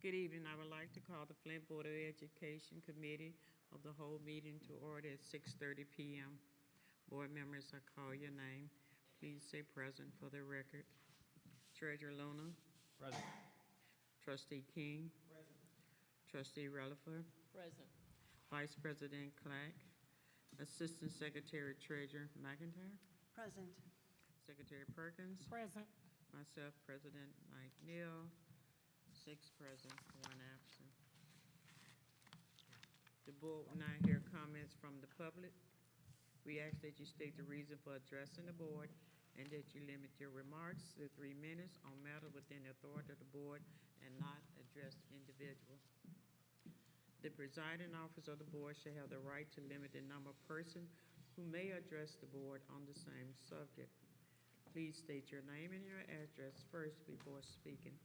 Good evening. I would like to call the Flint Board of Education Committee of the whole meeting to order at 6:30 p.m. Board members, I call your name. Please say present for the record. Treasurer Luna. Present. Trustee King. Present. Trustee Relaford. Present. Vice President Clack. Assistant Secretary Treasurer McIntyre. Present. Secretary Perkins. Present. Myself, President Mike Neal. 6 present, 1 absent. The board will now hear comments from the public. We ask that you state the reason for addressing the board and that you limit your remarks to 3 minutes on matter within the authority of the board and not address individuals. The presiding officer of the board shall have the right to limit the number of persons who may address the board on the same subject. Please state your name and your address first before speaking.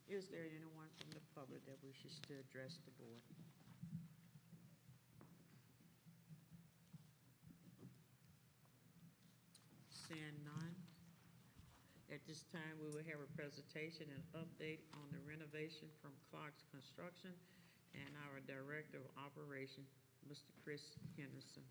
Is there anyone from the public that wishes to address the board? Seeing none. At this time, we will have a presentation and update on the renovation from Clark's Construction and our Director of Operation, Mr. Chris Henderson.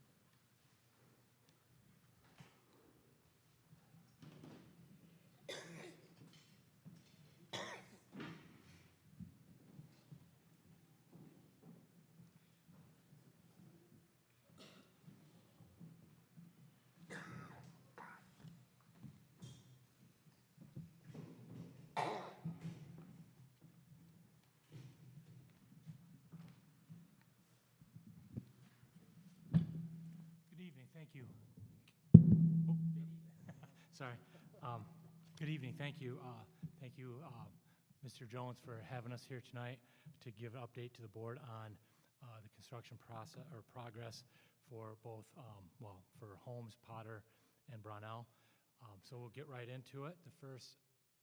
Good evening, thank you. Oh, sorry. Good evening, thank you. Thank you, Mr. Jones, for having us here tonight to give an update to the board on the construction process or progress for both, for Holmes, Potter, and Brownell. So we'll get right into it. The first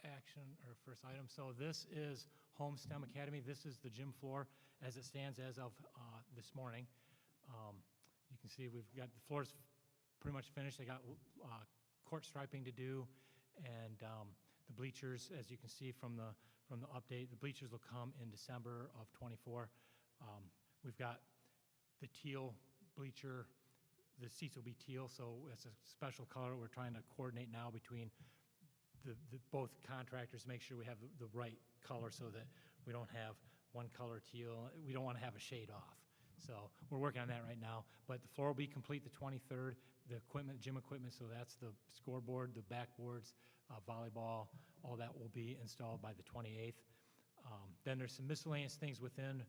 action or first item. So this is Holmes STEM Academy. This is the gym floor as it stands as of this morning. You can see we've got the floors pretty much finished. They got court striping to do, and the bleachers, as you can see from the update, the bleachers will come in December of '24. We've got the teal bleacher. The seats will be teal, so it's a special color. We're trying to coordinate now between the both contractors to make sure we have the right color so that we don't have one color teal. We don't want to have a shade off. So we're working on that right now. But the floor will be complete the 23rd. The equipment, gym equipment, so that's the scoreboard, the backboards, volleyball, all that will be installed by the 28th. Then there's some miscellaneous things within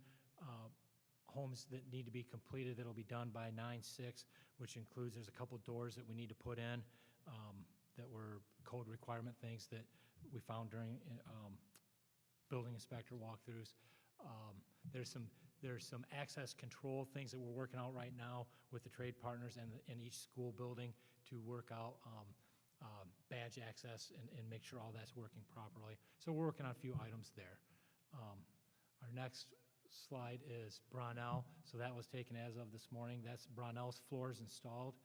homes that need to be completed that'll be done by 9/6, which includes there's a couple doors that we need to put in that were code requirement things that we found during building inspector walkthroughs. There's some access control things that we're working out right now with the trade partners and in each school building to work out badge access and make sure all that's working properly. So we're working on a few items there. Our next slide is Brownell. So that was taken as of this morning. That's Brownell's floors installed.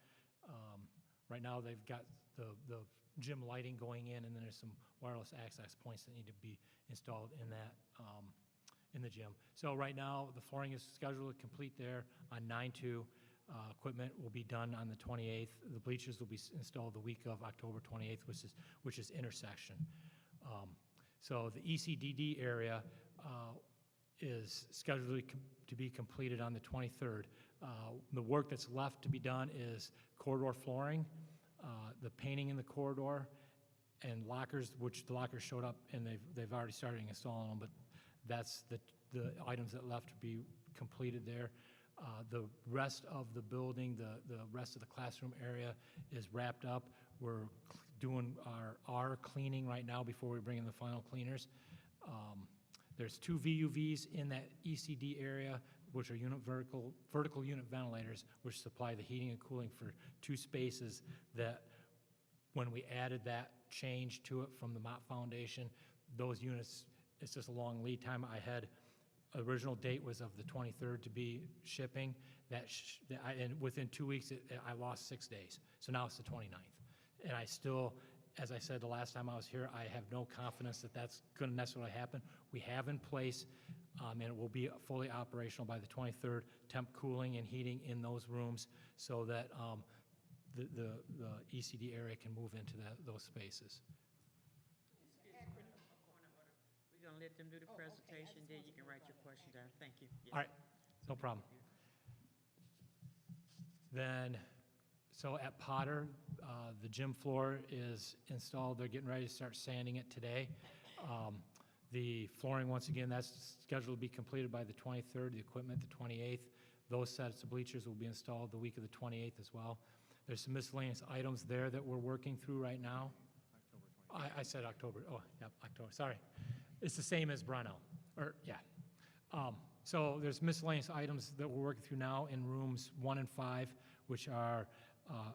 Right now they've got the gym lighting going in, and then there's some wireless access points that need to be installed in that in the gym. So right now the flooring is scheduled to complete there on 9/2. Equipment will be done on the 28th. The bleachers will be installed the week of October 28th, which is intersection. So the ECDD area is scheduled to be completed on the 23rd. The work that's left to be done is corridor flooring, the painting in the corridor, and lockers, which the lockers showed up and they've already started installing them, but that's the items that left to be completed there. The rest of the building, the rest of the classroom area is wrapped up. We're doing our cleaning right now before we bring in the final cleaners. There's 2 VUVs in that ECD area, which are vertical unit ventilators, which supply the heating and cooling for 2 spaces that when we added that change to it from the Mott Foundation, those units, it's just a long lead time. I had original date was of the 23rd to be shipping. And within 2 weeks, I lost 6 days. So now it's the 29th. And I still as I said the last time I was here, I have no confidence that that's going to necessarily happen. We have in place, and it will be fully operational by the 23rd, temp cooling and heating in those rooms so that the ECD area can move into those spaces. We're gonna let them do the presentation, then you can write your question down. Thank you. Yes. All right, no problem. Then, so at Potter, the gym floor is installed. They're getting ready to start sanding it today. The flooring, once again, that's scheduled to be completed by the 23rd, the equipment the 28th. Those sets of bleachers will be installed the week of the 28th as well. There's some miscellaneous items there that we're working through right now. I said October. Oh, yep, October. Sorry. It's the same as Brunel. Or, yeah. So there's miscellaneous items that we're working through now in rooms 1 and 5, which are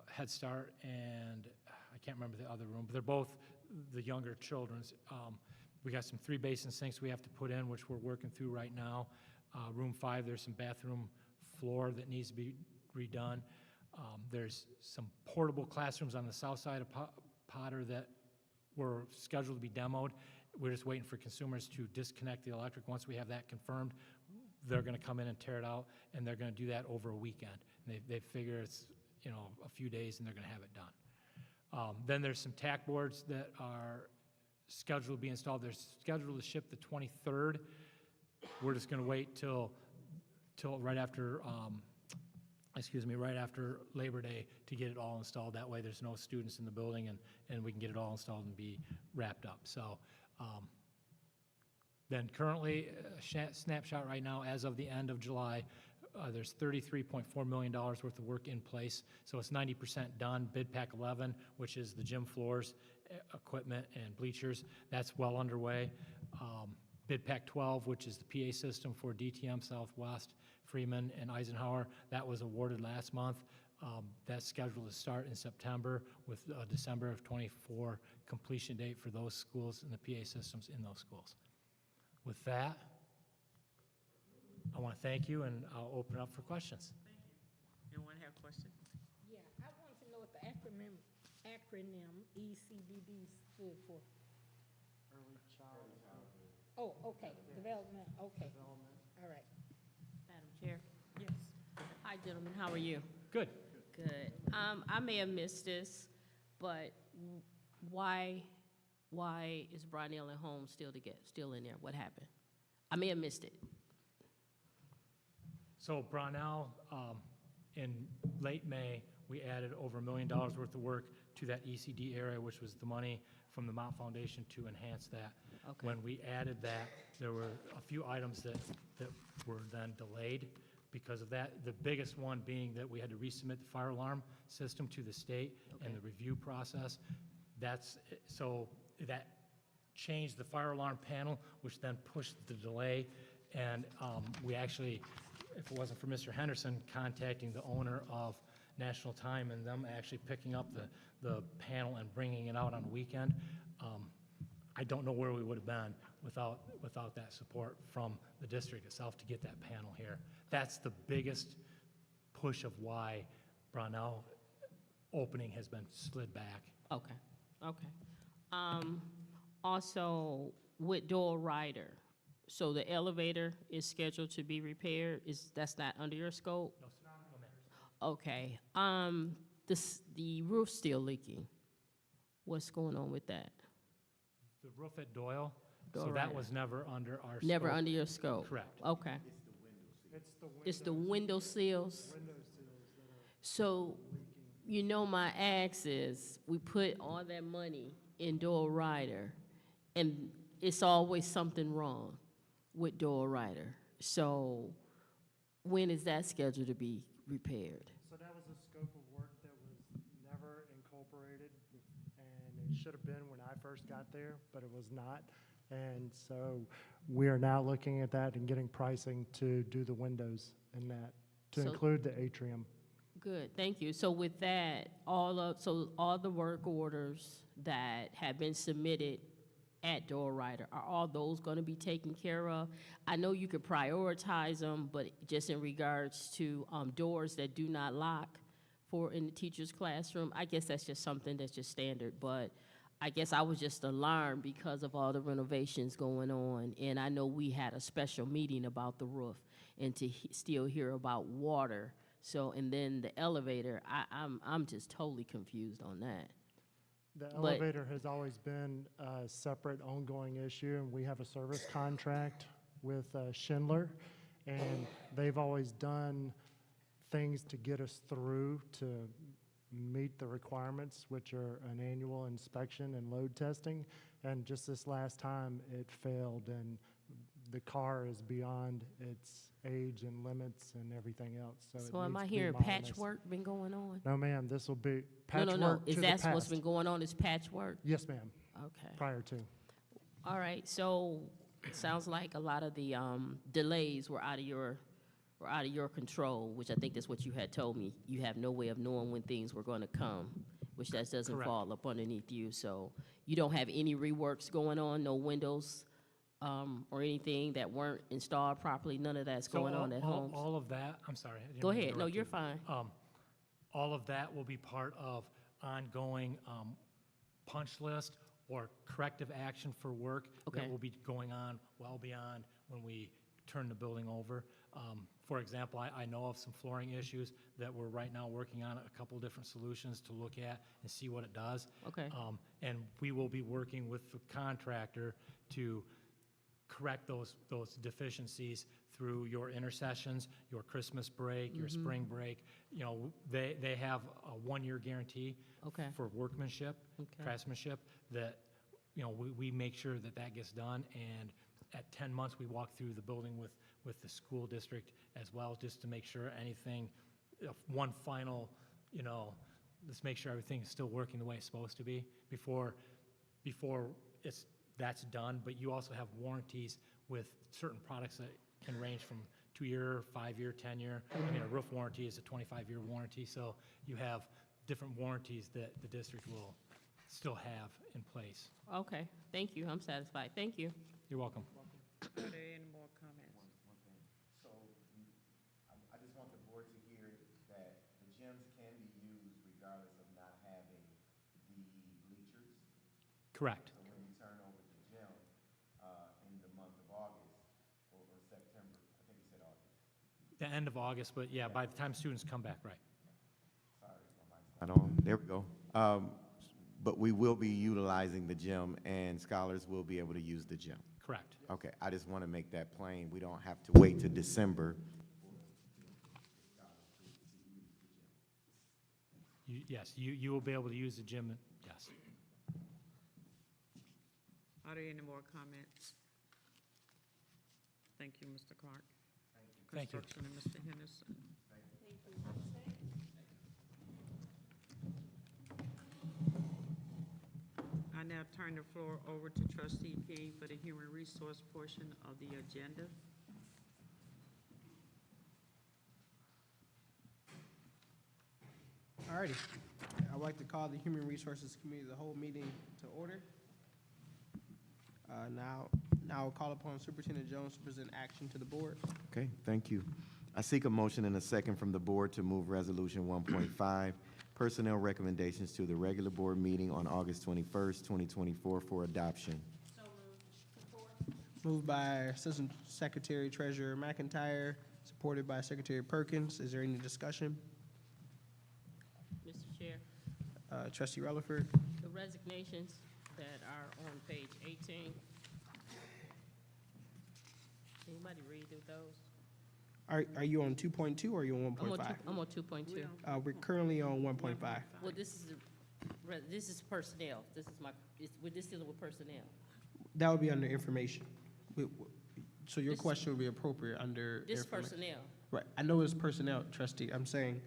Head Start and I can't remember the other room, but they're both the younger children's. We got some 3 basin sinks we have to put in, which we're working through right now. Room 5, there's some bathroom floor that needs to be redone. There's some portable classrooms on the south side of Potter that were scheduled to be demoed. We're just waiting for consumers to disconnect the electric. Once we have that confirmed, they're going to come in and tear it out, and they're going to do that over a weekend. And they figure it's, you know, a few days, and they're going to have it done. Then there's some tack boards that are scheduled to be installed. They're scheduled to ship the 23rd. We're just going to wait till right after, right after Labor Day to get it all installed. That way there's no students in the building, and we can get it all installed and be wrapped up. So then currently, snapshot right now, as of the end of July, there's $33.4 million worth of work in place. So it's 90% done. Bid Pack 11, which is the gym floors, equipment, and bleachers, that's well underway. Bid Pack 12, which is the PA system for DTM Southwest, Freeman, and Eisenhower, that was awarded last month. That's scheduled to start in September with December of 24 completion date for those schools and the PA systems in those schools. With that, I want to thank you, and I'll open it up for questions. Thank you. Anyone have a question? Yeah, I want to know what the acronym ECDD stood for. Early childhood. Oh, okay, development, okay. Development. All right. Madam Chair. Yes. Hi, gentlemen, how are you? Good. Good. I may have missed this, but why is Brunel and Holmes still in there? What happened? I may have missed it. So Brunel, in late May, we added over $1 million worth of work to that ECD area, which was the money from the Mott Foundation to enhance that. Okay. When we added that, there were a few items that were then delayed because of that. The biggest one being that we had to resubmit the fire alarm system to the state and the review process. So that changed the fire alarm panel, which then pushed the delay. And we actually, if it wasn't for Mr. Henderson contacting the owner of National Time and them actually picking up the panel and bringing it out on a weekend, I don't know where we would have been without that support from the district itself to get that panel here. That's the biggest push of why Brunel opening has been slid back. Okay, okay. Also, with Doyle Ryder, so the elevator is scheduled to be repaired. That's not under your scope? No, sir. No, ma'am. Okay. The roof's still leaking. What's going on with that? The roof at Doyle, so Doyle that Ryder. was never under our scope. Never under your scope? Correct. Okay. It's the window It's the window seals? window sills that are So, leaking. you know, my ask is, we put all that money in Doyle Ryder, and it's always something wrong with Doyle Ryder. So, when is that scheduled to be repaired? So that was a scope of work that was never incorporated, and it should have been when I first got there, but it was not. And so we are now looking at that and getting pricing to do the windows and that, to So- include the atrium. Good, thank you. So with that, all the work orders that have been submitted at Doyle Ryder, are all those going to be taken care of? I know you could prioritize them, but just in regards to doors that do not lock in the teacher's classroom, I guess that's just something that's just standard. But I guess I was just alarmed because of all the renovations going on, and I know we had a special meeting about the roof, and to still hear about water, so, and then the elevator, I'm just totally confused on that. The But- elevator has always been a separate ongoing issue, and we have a service contract with Schindler, and they've always done things to get us through to meet the requirements, which are an annual inspection and load testing. And just this last time, it failed, and the car is beyond its age and limits and everything else. So, So it am needs I to be hearing modernized. patchwork been going on? No, ma'am. This will be No, patchwork no, no, to is the that what's past. been going on, is patchwork? Yes, ma'am. Okay. Prior to. All right, so it sounds like a lot of the delays were out of your control, which I think that's what you had told me. You have no way of knowing when things were going to come, which that doesn't Correct. fall up underneath you. So you don't have any reworks going on, no windows or anything that weren't installed properly. None of that's So going on at homes. all of that, I'm sorry. I didn't Go mean to ahead. No, interrupt you're you. fine. All of that will be part of ongoing punch list or corrective action for work Okay. that will be going on well beyond when we turn the building over. For example, I know of some flooring issues that we're right now working on a couple different solutions to look at and see what it does. Okay. And we will be working with the contractor to correct those deficiencies through your intercessions, your Christmas break, your spring break. You know, they have a one-year guarantee Okay. for workmanship, Okay. craftsmanship, that, you know, we make sure that that gets done. And at 10 months, we walk through the building with the school district as well, just to make sure anything, one final, you know, let's make sure everything is still working the way it's supposed to be before that's done. But you also have warranties with certain products that can range from 2-year, 5-year, 10-year. I mean, a roof warranty is a 25-year warranty, so you have different warranties that the district will still have in place. Okay, thank you. I'm satisfied. Thank you. You're welcome. Are there any more comments? One thing. So I just want the board to hear that the gyms can be used regardless of not having the bleachers. Correct. So when you turn over the gym in the month of August or September, I think you said August. The end of August, but yeah, by the time students come back, right. Sorry, my mic's not on. There we go. But we will be utilizing the gym, and scholars will be able to use the gym. Correct. Okay, I just want to make that plain. We don't have to wait till December. Yes, you will be able to use the gym, yes. Are there any more comments? Thank you, Mr. Clark. Thank you. Construction and Mr. Henderson. I now turn the floor over to trustee King for the human resource portion of the agenda. Alrighty, I'd like to call the Human Resources Committee, the whole meeting to order. Now I'll call upon Superintendent Jones to present action to the board. Okay, thank you. I seek a motion and a second from the board to move Resolution 1.5, personnel recommendations to the regular board meeting on August 21st, 2024 for adoption. Moved by Assistant Secretary Treasurer McIntyre, supported by Secretary Perkins. Is there any discussion? Mr. Chair, Trustee Rutherford. the resignations that are on page 18. Anybody read through those? Are you on 2.2 or are you on I'm on 1.5? I'm on 2.2. We're currently on 1.5. Well, this is personnel. We're just dealing with personnel. That would be under information. So your This- question would be appropriate under This information. personnel. Right, I know it's personnel, trustee, I'm saying,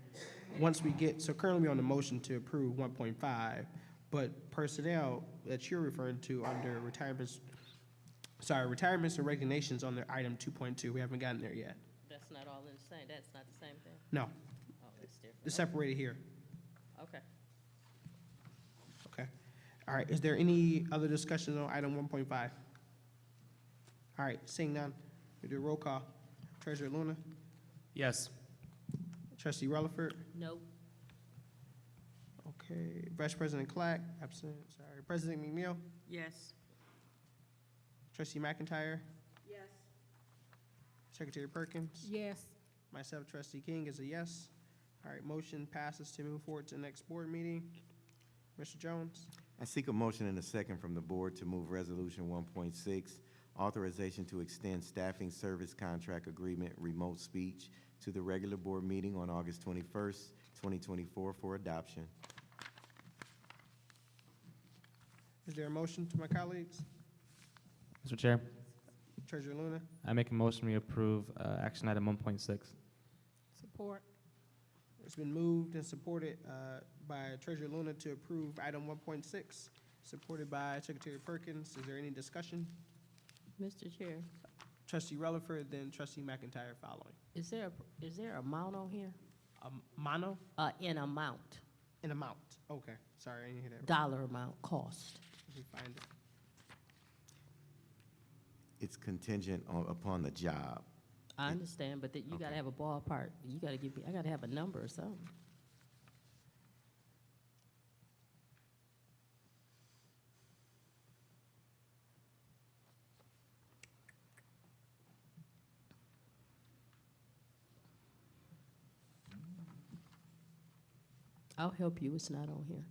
once we get, so currently we're on the motion to approve 1.5, but personnel that you're referring to under retirements and resignations on the item 2.2, we haven't gotten there yet. That's not all in the same, that's not the same thing? No, Oh, that's different. it's separated here, Okay. okay? All right, is there any other discussion on item 1.5? All right, seeing none, we do a roll call. Treasurer Luna, Yes. trustee Rutherford, No. Okay, Vice President Clack, absent, sorry. President McNeil, Yes. Trustee McIntyre, Yes. Secretary Perkins. Yes. Myself, Trustee King, is a yes. All right, motion passes to move forward to the next board meeting. Mr. Jones? I seek a motion and a second from the board to move Resolution 1.6, authorization to extend staffing service contract agreement remote speech to the regular board meeting on August 21st, 2024 for adoption. Is there a motion to my colleagues? Mr. Chair, Treasurer Luna? I make a motion we approve action item 1.6. Support. It's been moved and supported by Treasurer Luna to approve item 1.6, supported by Secretary Perkins. Is there any discussion? Mr. Chair, Trustee Relaford, then Trustee McIntyre following. is there amount on here? Mono? An amount, An amount. Okay, sorry, I didn't hear that. dollar amount, cost. Let me find it. It's contingent upon the job. I understand, but that you gotta Okay. have a ballpark. You gotta give me, I gotta have a number or something. I'll help you, it's not on here.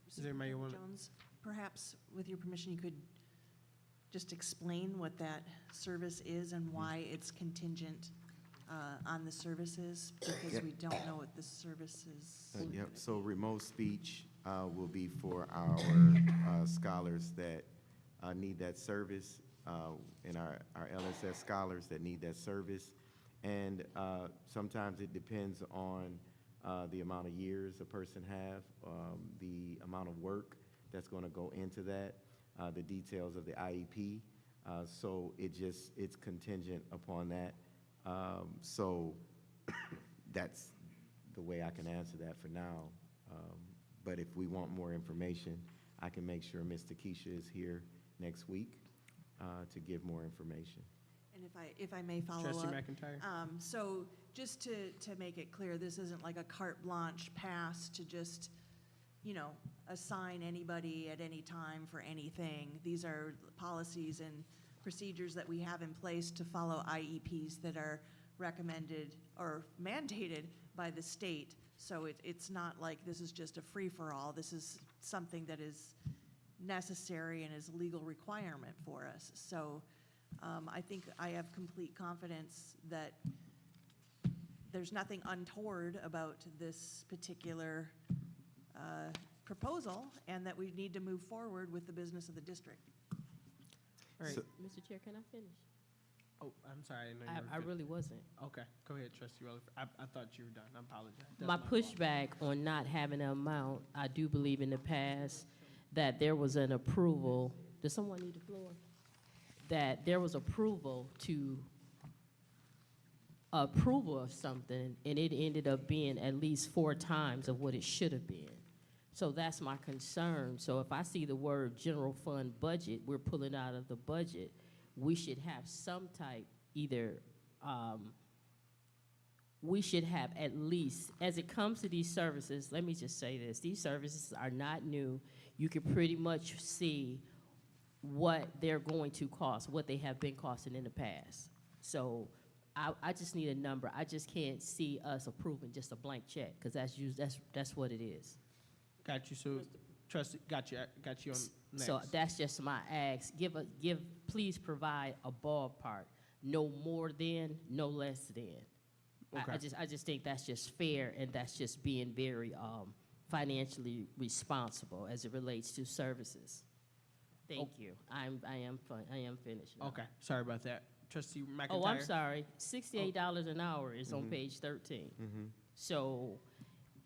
Is there anybody who wanna- Jones, perhaps with your permission, you could just explain what that service is and why it's contingent on the services, because we don't know what the service is. Yep, so remote speech will be for our scholars that need that service, and our LSS scholars that need that service. And sometimes it depends on the amount of years a person have, the amount of work that's going to go into that, the details of the IEP. So it's contingent upon that. So that's the way I can answer that for now. But if we want more information, I can make sure Ms. Takesha is here next week to give more information. And if I may follow Trustee up. McIntyre? So just to make it clear, this isn't like a carte blanche pass to just, assign anybody at any time for anything. These are policies and procedures that we have in place to follow IEPs that are recommended or mandated by the state. So it's not like this is just a free-for-all. This is something that is necessary and is a legal requirement for us. So I think I have complete confidence that there's nothing untoward about this particular proposal, and that we need to move forward with the business of the district. All right. So- Mr. Chair, can I finish? Oh, I'm sorry, I didn't know you were I really wasn't. Okay, go ahead, Trustee Relaford. I thought you were done. I apologize. That's My fault. pushback on not having an amount, I do believe in the past that there was an approval, does someone need the floor? That there was approval of something, and it ended up being at least 4 times of what it should have been. So that's my concern. So if I see the word general fund budget, we're pulling out of the budget, we should have some type, we should have at least, as it comes to these services, let me just say this, these services are not new. You can pretty much see what they're going to cost, what they have been costing in the past. So I just need a number. I just can't see us approving just a blank check, because that's what it is. Got you, so, Trustee, got you on next. So that's just my ask. Please provide a ballpark. No more than, no less than. Okay. I just think that's just fair, and that's just being very financially responsible as it relates to services. Thank you. I am finished now. Okay, sorry about that. Trustee McIntyre? Oh, I'm sorry. $68 an hour is on page 13. So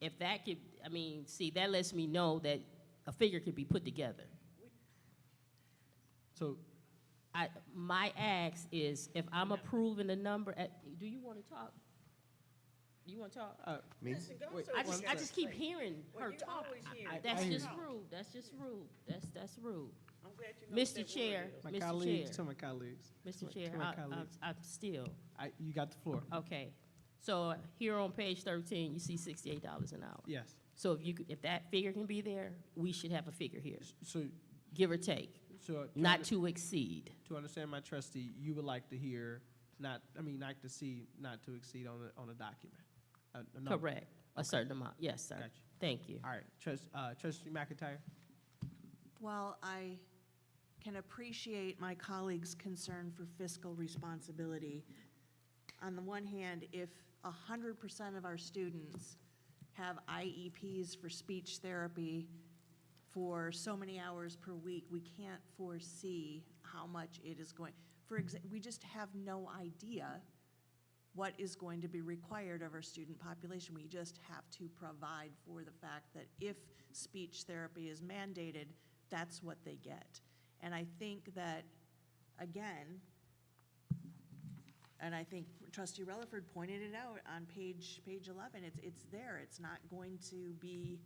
if that could, see, that lets me know that a figure could be put together. So, My ask is, if I'm approving the number, do you want to talk? Do you want to talk? Me? wait, I just keep hearing Well, her you talk. always hear it. That's I hear just you. rude. That's just rude. That's rude. I'm glad you know what Mr. that Chair, word is. My Mr. colleagues, Chair, to my colleagues. Mr. To Chair, my colleagues. I'm still, You got the floor. okay. So here on page 13, you see $68 an hour. Yes. So if that figure can be there, we should have a figure here, So, give or take, not to exceed. to understand my trustee, you would like to hear not to see not to exceed on a document. A number. Correct, a certain amount, yes, sir. Gotcha. Thank you. All right, trustee McIntyre. Well, I can appreciate my colleagues' concern for fiscal responsibility. On the one hand, if 100% of our students have IEPs for speech therapy for so many hours per week, we can't foresee how much it is going. We just have no idea what is going to be required of our student population. We just have to provide for the fact that if speech therapy is mandated, that's what they get. And I think that, again, and I think Trustee Relaford pointed it out on page 11, it's there. It's not going to be,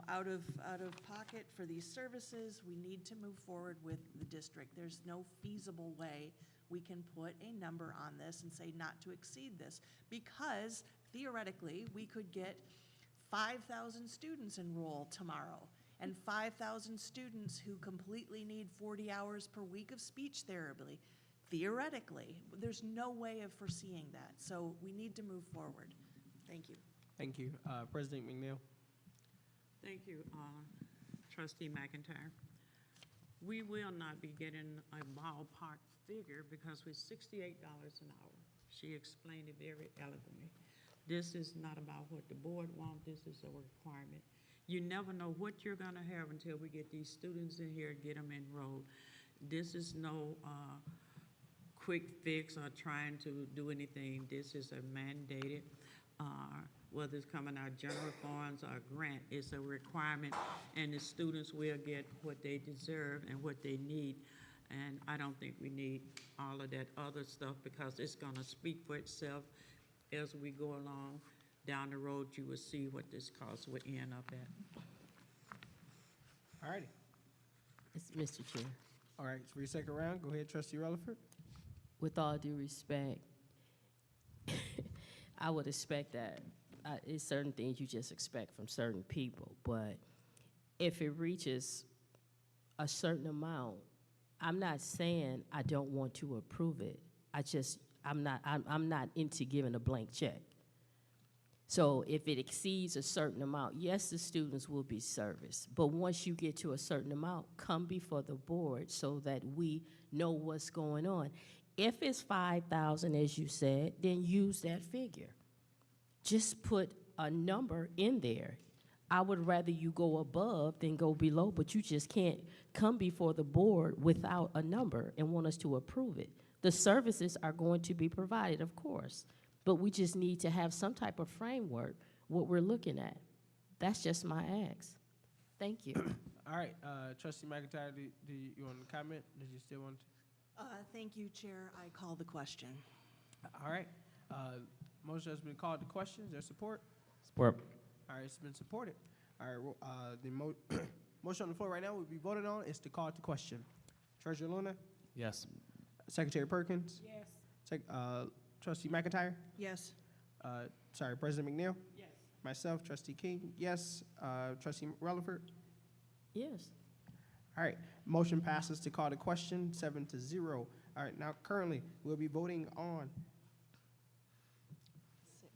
out of pocket for these services. We need to move forward with the district. There's no feasible way we can put a number on this and say not to exceed this, because theoretically, we could get 5,000 students enroll tomorrow, and 5,000 students who completely need 40 hours per week of speech therapy. Theoretically, there's no way of foreseeing that, so we need to move forward. Thank you. Thank you. President McNeil. Thank you, Trustee McIntyre. We will not be getting a ballpark figure because with $68 an hour, she explained it very eloquently. This is not about what the board wants, this is a requirement. You never know what you're gonna have until we get these students in here, get them enrolled. This is no quick fix or trying to do anything. This is a mandated, whether it's coming out general funds or grant, it's a requirement, and the students will get what they deserve and what they need. And I don't think we need all of that other stuff because it's gonna speak for itself as we go along. Down the road, you will see what this cost would end up at. All righty. It's Mr. Chair. All right, for your second round, go ahead, Trustee Relaford. With all due respect, I would expect that. It's certain things you just expect from certain people, but if it reaches a certain amount, I'm not saying I don't want to approve it. I'm not into giving a blank check. So if it exceeds a certain amount, yes, the students will be serviced, but once you get to a certain amount, come before the board so that we know what's going on. If it's 5,000, as you said, then use that figure. Just put a number in there. I would rather you go above than go below, but you just can't come before the board without a number and want us to approve it. The services are going to be provided, of course, but we just need to have some type of framework, what we're looking at. That's just my ask. Thank you. All right, Trustee McIntyre, do you want to comment? Did you still want to? Thank you, Chair. I call the question. All right, motion has been called to question. Is there support? Support. All right, it's been supported. All right, the motion on the floor right now we'll be voting on is to call to question. Treasurer Luna, Yes. Secretary Perkins, Yes. Trustee McIntyre, Yes. President McNeil, Yes. myself, Trustee King, yes, Trustee Relaford. Yes. All right, motion passes to call to question 7-0. All right, now currently we'll be voting on.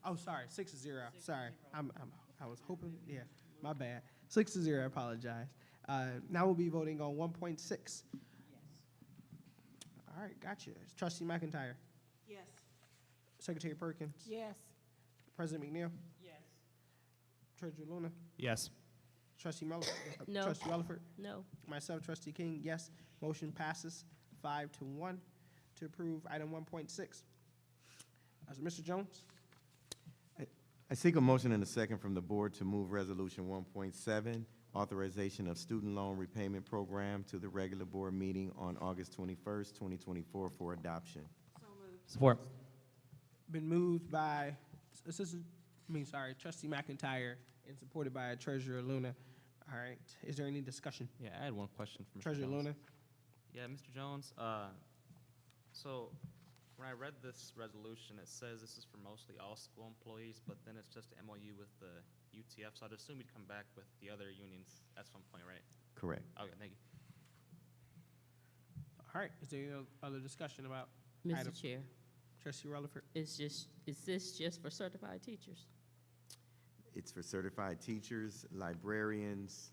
Oh, sorry, 6-0. Sorry, I was hoping. Yeah, my bad. 6-0. I apologize. Now we'll be voting on 1.6. Yes. All right, gotcha. Trustee McIntyre, Yes. Secretary Perkins, Yes. President McNeil, Yes. Treasurer Luna, Yes. Trustee No. Trustee Relaford, No. myself, Trustee King, yes. Motion passes 5-1 to approve item 1.6. Mr. Jones? I seek a motion and a second from the board to move Resolution 1.7, authorization of student loan repayment program, to the regular board meeting on August 21st, 2024 for adoption. So moved. Support. Been moved by Trustee McIntyre and supported by Treasurer Luna. All right, is there any discussion? Yeah, I had one question for Mr. Treasurer Jones. Luna? Yeah, Mr. Jones, so when I read this resolution, it says this is for mostly all school employees, but then it's just an MOU with the UTF, so I'd assume you'd come back with the other unions at some point, right? Correct. Okay, thank you. All right, is there any other discussion about Mr. item? Chair, Trustee Rutherford? is this just for certified teachers? It's for certified teachers, librarians,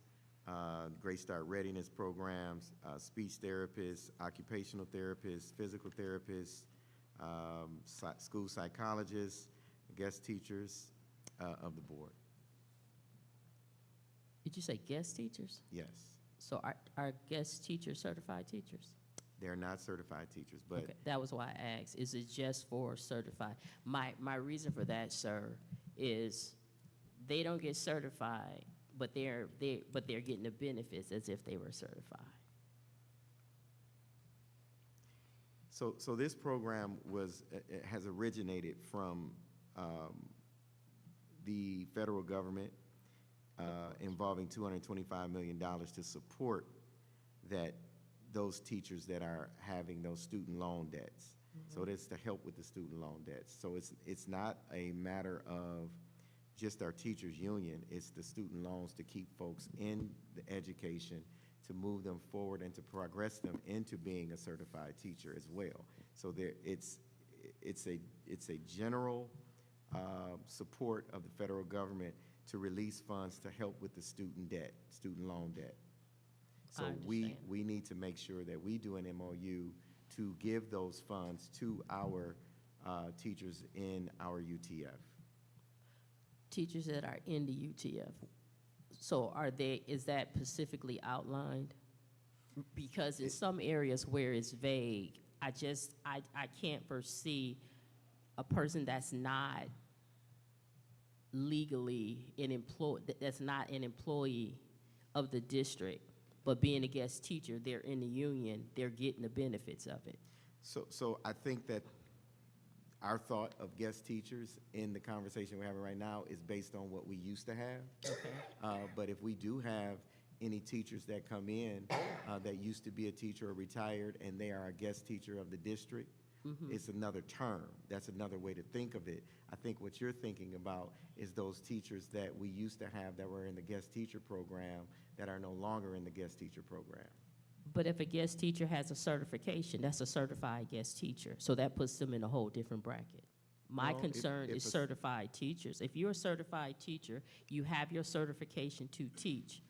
Great Start Readiness programs, speech therapists, occupational therapists, physical therapists, school psychologists, guest teachers of the board. Did you say guest teachers? Yes. So are guest teachers certified teachers? They're not certified teachers, but Okay, that was why I asked, is it just for certified? My reason for that, sir, is they don't get certified, but they're getting the benefits as if they were certified. So this program has originated from the federal government involving $225 million to support those teachers that are having those student loan debts. So that's to help with the student loan debts. So it's not a matter of just our teachers union, it's the student loans to keep folks in the education, to move them forward and to progress them into being a certified teacher as well. So it's a general support of the federal government to release funds to help with the student loan debt. I So understand. we need to make sure that we do an MOU to give those funds to our teachers in our UTF. Teachers that are in the UTF, so is that specifically outlined? Because in some areas where it's vague, I can't foresee a person that's not legally that's not an employee of the district, but being a guest teacher, they're in the union, they're getting the benefits of it. So I think that our thought of guest teachers in the conversation we're having right now is based on what we used to have. Okay. But if we do have any teachers that come in that used to be a teacher or retired and they are a guest teacher of the district, it's another term. That's another way to think of it. I think what you're thinking about is those teachers that we used to have that were in the guest teacher program that are no longer in the guest teacher program. But if a guest teacher has a certification, that's a certified guest teacher, so that puts them in a whole different bracket. My Well, concern if is a- certified teachers. If you're a certified teacher, you have your certification to teach.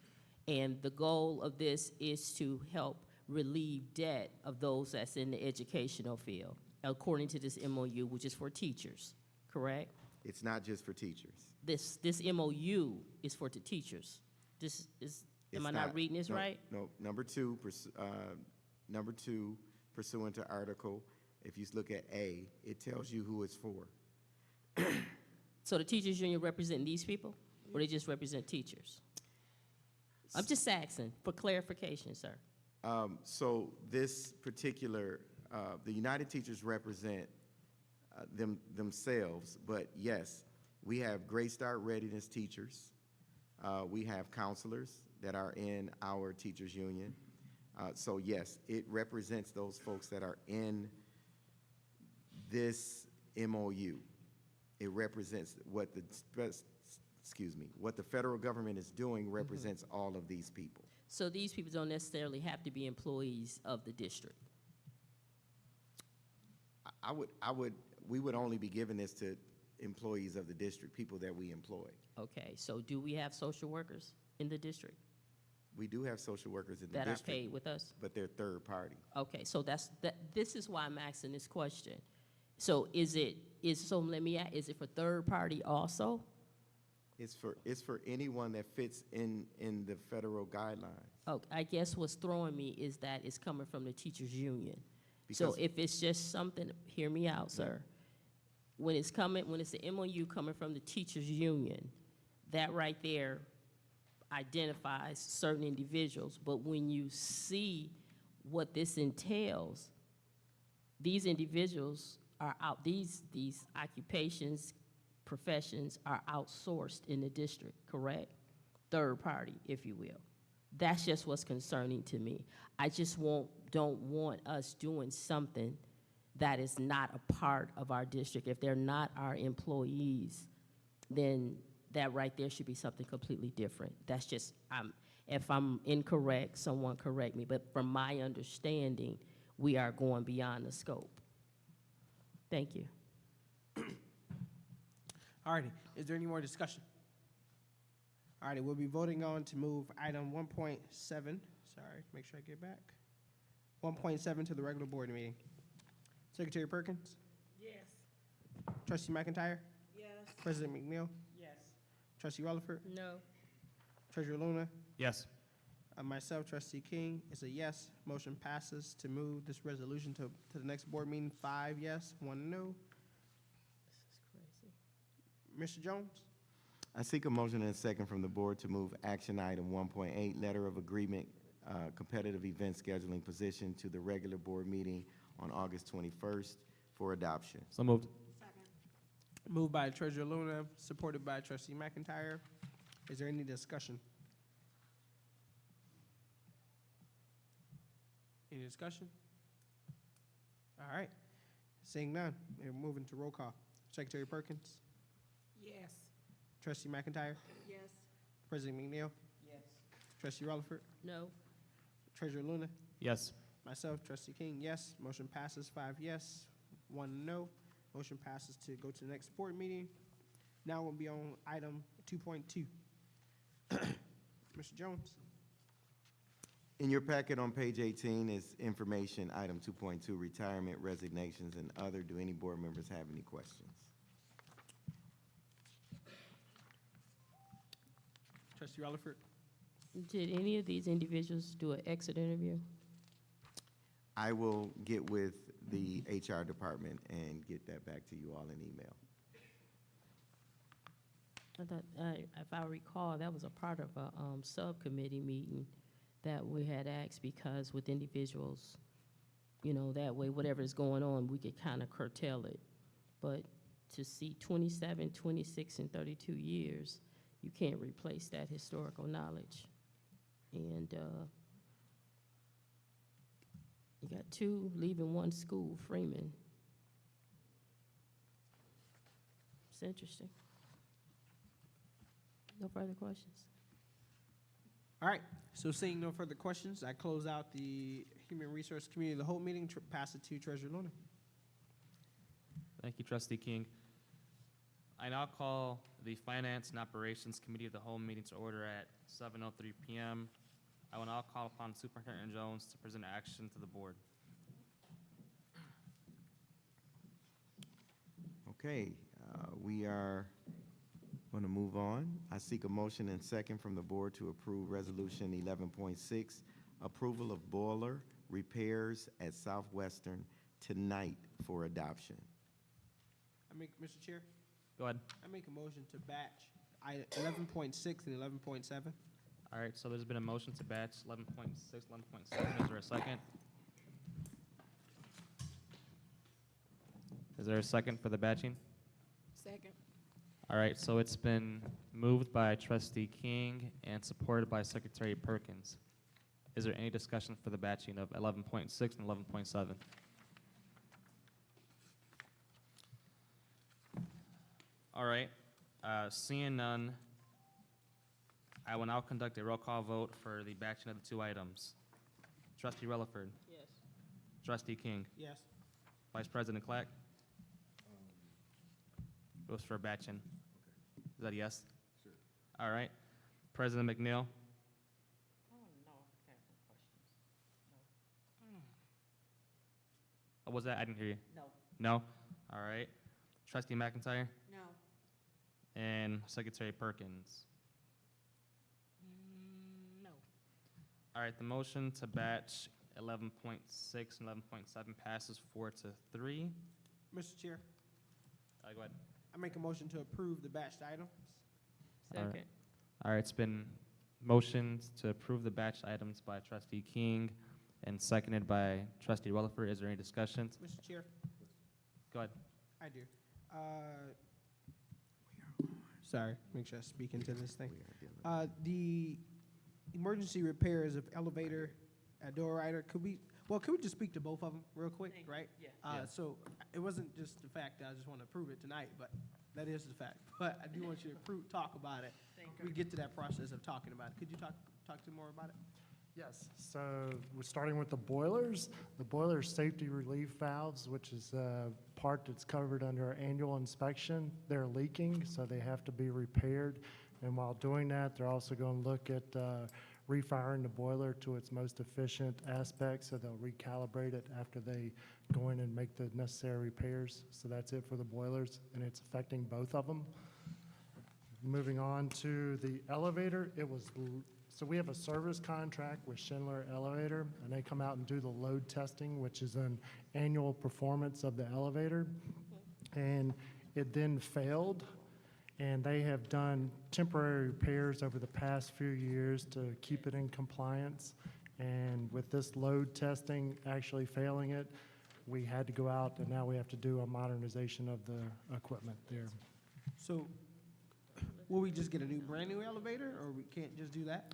And the goal of this is to help relieve debt of those that's in the educational field, according to this MOU, which is for teachers, correct? It's not just for teachers. This MOU is for the teachers. This is, am I It's not reading this no, right? No, number two, pursuant to article, if you look at A, it tells you who it's for. So the teachers union represent these people, or they just represent teachers? I'm just asking for clarification, sir. So this particular, the United Teachers represent themselves, but yes, we have Great Start Readiness teachers. We have counselors that are in our teachers union. So yes, it represents those folks that are in this MOU. It represents what what the federal government is doing represents all of these people. So these people don't necessarily have to be employees of the district. We would only be giving this to employees of the district, people that we employ. Okay, so do we have social workers in the district We do have social workers in the that are district, paid with us? but they're third party. Okay, so this is why I'm asking this question. So is it for third party also? It's for anyone that fits in the federal guidelines. Oh, I guess what's throwing me is that it's coming from the teachers union. So Because- if it's just something, hear me out, sir. When it's the MOU coming from the teachers union, that right there identifies certain individuals. But when you see what this entails, these individuals are out, these occupations, professions are outsourced in the district, correct? third party, if you will. That's just what's concerning to me. I just don't want us doing something that is not a part of our district. If they're not our employees, then that right there should be something completely different. That's just, if I'm incorrect, someone correct me, but from my understanding, we are going beyond the scope. Thank you. All righty, is there any more discussion? All righty, we'll be voting on to move item 1.7, sorry, make sure I get back. 1.7 to the regular board meeting. Secretary Perkins? Yes. Trustee McIntyre? Yes. President McNeil? Yes. Trustee Rutherford? No. Treasurer Luna? Yes. Myself, Trustee King, is a yes. Motion passes to move this resolution to the next board meeting. 5 yes, 1 no. This is crazy. Mr. Jones? I seek a motion and a second from the board to move action item 1.8, letter of agreement, competitive event scheduling position to the regular board meeting on August 21st for adoption. So moved. Second. Moved by Treasurer Luna, supported by Trustee McIntyre. Is there any discussion? Any discussion? All right. Seeing none, we're moving to roll call. Secretary Perkins? Yes. Trustee McIntyre? Yes. President McNeil? Yes. Trustee Rutherford? No. Treasurer Luna? Yes. Myself, Trustee King, yes. Motion passes 5 yes, 1 no. Motion passes to go to the next board meeting. Now we'll be on item 2.2. Mr. Jones? In your packet on page 18 is information, item 2.2, retirement, resignations, and other. Do any board members have any questions? Trustee Rutherford? Did any of these individuals do an exit interview? I will get with the HR department and get that back to you all in email. I thought, if I recall, that was a part of a subcommittee meeting that we had asked, because with individuals, you know, that way, whatever is going on, we could kind of curtail it. But to see 27, 26, and 32 years, you can't replace that historical knowledge. And you got 2 leaving 1 school, Freeman. It's interesting. No further questions? All right, so seeing no further questions, I close out the Human Resource Committee of the whole meeting, pass it to Treasurer Luna. Thank you, Trustee King. I now call the Finance and Operations Committee of the whole meeting to order at 7:03 p.m. I will now call upon Superintendent Jones to present action to the board. Okay, we are going to move on. I seek a motion and second from the board to approve Resolution 11.6, approval of boiler repairs at Southwestern tonight for adoption. Mr. Chair, Go ahead. I make a motion to batch 11.6 and 11.7. All right, so there's been a motion to batch 11.6, 11.7. Is there a second? Is there a second for the batching? Second. All right, so it's been moved by Trustee King and supported by Secretary Perkins. Is there any discussion for the batching of 11.6 and 11.7? All right, seeing none, I will now conduct a roll call vote for the batching of the 2 items. Trustee Rutherford. Yes. Trustee King. Yes. Vice President Clack. Goes for batching. Is that a yes? Sure. All right. President McNeil. Oh, no, I have no questions. What was that? I didn't hear you. No. No? All right. Trustee McIntyre No. and Secretary Perkins. No. All right, the motion to batch 11.6 and 11.7 passes 4-3. Mr. Chair, Go ahead. I make a motion to approve the batched items. All right. Second. All right, it's been motioned to approve the batch items by Trustee King and seconded by Trustee Rutherford. Is there any discussions? Mr. Chair, Go ahead. I do. Sorry, make sure I speak into this thing. We are dealing The emergency repairs of elevator at Doyle Ryder, could we just speak to both of them real quick, right? Yeah. So it wasn't just the fact that I just want to approve it tonight, but that is the fact. But I do want you to talk about it. We get to that process of talking about it. Could you talk to more about it? Yes, so we're starting with the boilers. The boiler safety relief valves, which is a part that's covered under annual inspection, they're leaking, so they have to be repaired. And while doing that, they're also going to look at refiring the boiler to its most efficient aspect, so they'll recalibrate it after they go in and make the necessary repairs. So that's it for the boilers, and it's affecting both of them. Moving on to the elevator, so we have a service contract with Schindler Elevator, and they come out and do the load testing, which is an annual performance of the elevator. And it then failed, and they have done temporary repairs over the past few years to keep it in compliance. And with this load testing actually failing it, we had to go out, and now we have to do a modernization of the equipment there. So will we just get a brand new elevator, or we can't just do that?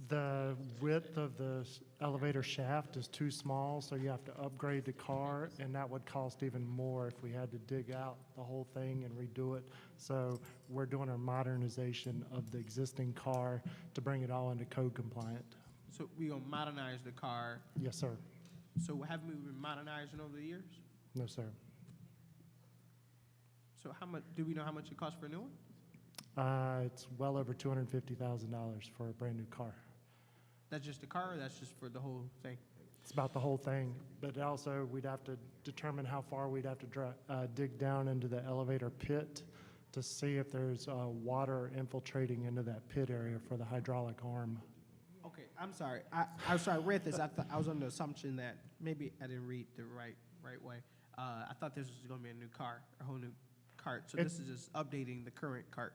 The width of the elevator shaft is too small, so you have to upgrade the car, and that would cost even more if we had to dig out the whole thing and redo it. So we're doing a modernization of the existing car to bring it all into code compliant. So we gonna modernize the car. Yes, sir. So haven't we been modernizing over the years? No, sir. So how much, do we know how much it costs for a new one? It's well over $250,000 for a brand-new car. That's just the car, or that's just for the whole thing? It's about the whole thing, but also we'd have to determine how far we'd have to dig down into the elevator pit to see if there's water infiltrating into that pit area for the hydraulic arm. Okay, I'm sorry. I read this. I thought I was under the assumption that maybe I didn't read the right way. I thought this was going to be a new car, a whole new cart. So this is just updating the current cart.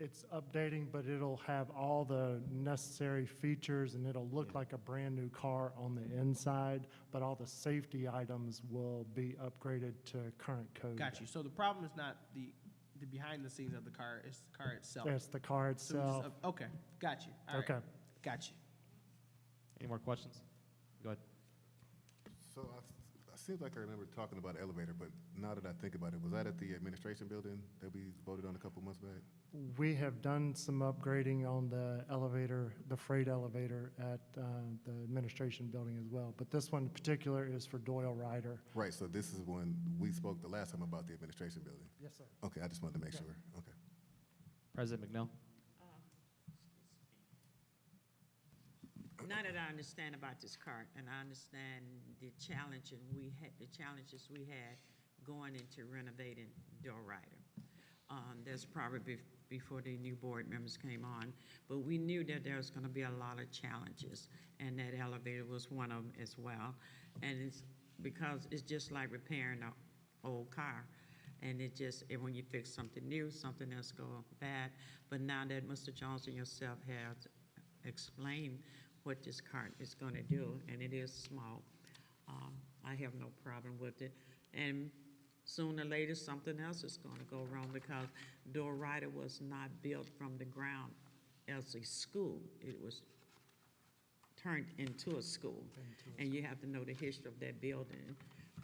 It's updating, but it'll have all the necessary features, and it'll look like a brand-new car on the inside, but all the safety items will be upgraded to current code. Got you. So the problem is not the behind the scenes of the car, it's the car itself. It's the car So we just itself. okay, got you. All right. Okay. Got you. Any more questions? Go ahead. So I seems like I remember talking about an elevator, but now that I think about it, was that at the administration building that we voted on a couple months back? We have done some upgrading on the elevator, the freight elevator at the administration building as well. But this one in particular is for Doyle Ryder. Right, so this is when we spoke the last time about the administration building. Yes, sir. Okay, I just wanted to make sure. Okay. President McNeil? Now that I understand about this cart, and I understand the challenges we had going into renovating Doyle Ryder. That's probably before the new board members came on, but we knew that there was gonna be a lot of challenges, and that elevator was one of them as well. And it's because it's just like repairing an old car. And when you fix something new, something else go bad. But now that Mr. Johnson yourself has explained what this cart is gonna do, and it is small, I have no problem with it. And sooner or later, something else is gonna go wrong, because Doyle Ryder was not built from the ground as a school. It was turned into a school. And you have to know the history of that building